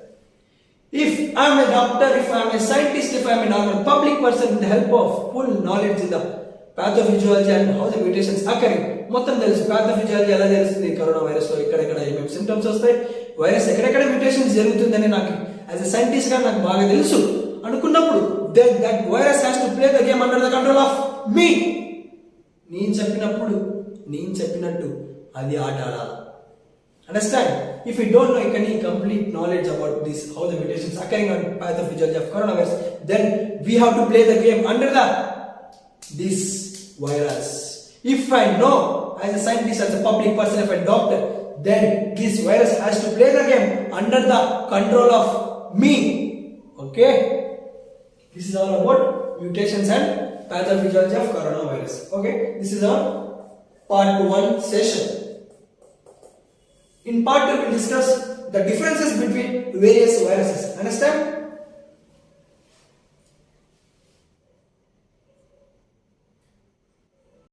If I'm a doctor, if I'm a scientist, if I'm a normal public person, with the help of full knowledge in the pathophysiology and how the mutations occurring, మొత్తం తెలుసు. Pathophysiology ఎలా తెలుస్తుంది, కరోనా వైరస్ లో ఎక్కడెక్కడ ఏమేమి symptoms వస్తాయి, virus ఎక్కడెక్కడ mutations జరుగుతుందని నాకు యాజ్ ఎ సైంటిస్ట్ గా నాకు బాగా తెలుసు అనుకున్నప్పుడు then that virus has to play the game under the control of me. నేను చెప్పినట్టు అది ఆట ఆడాలి. Understand? If you don't know any complete knowledge about this, how the mutations occurring on pathophysiology of coronavirus, then we have to play the game under this virus. If I know as a scientist, as a public person, as a doctor, then this virus has to play the game under the control of me. Okay? This is all about mutations and pathophysiology of coronavirus. Okay? This is our part 1 session. In part 2, we will discuss the differences between various viruses. Understand?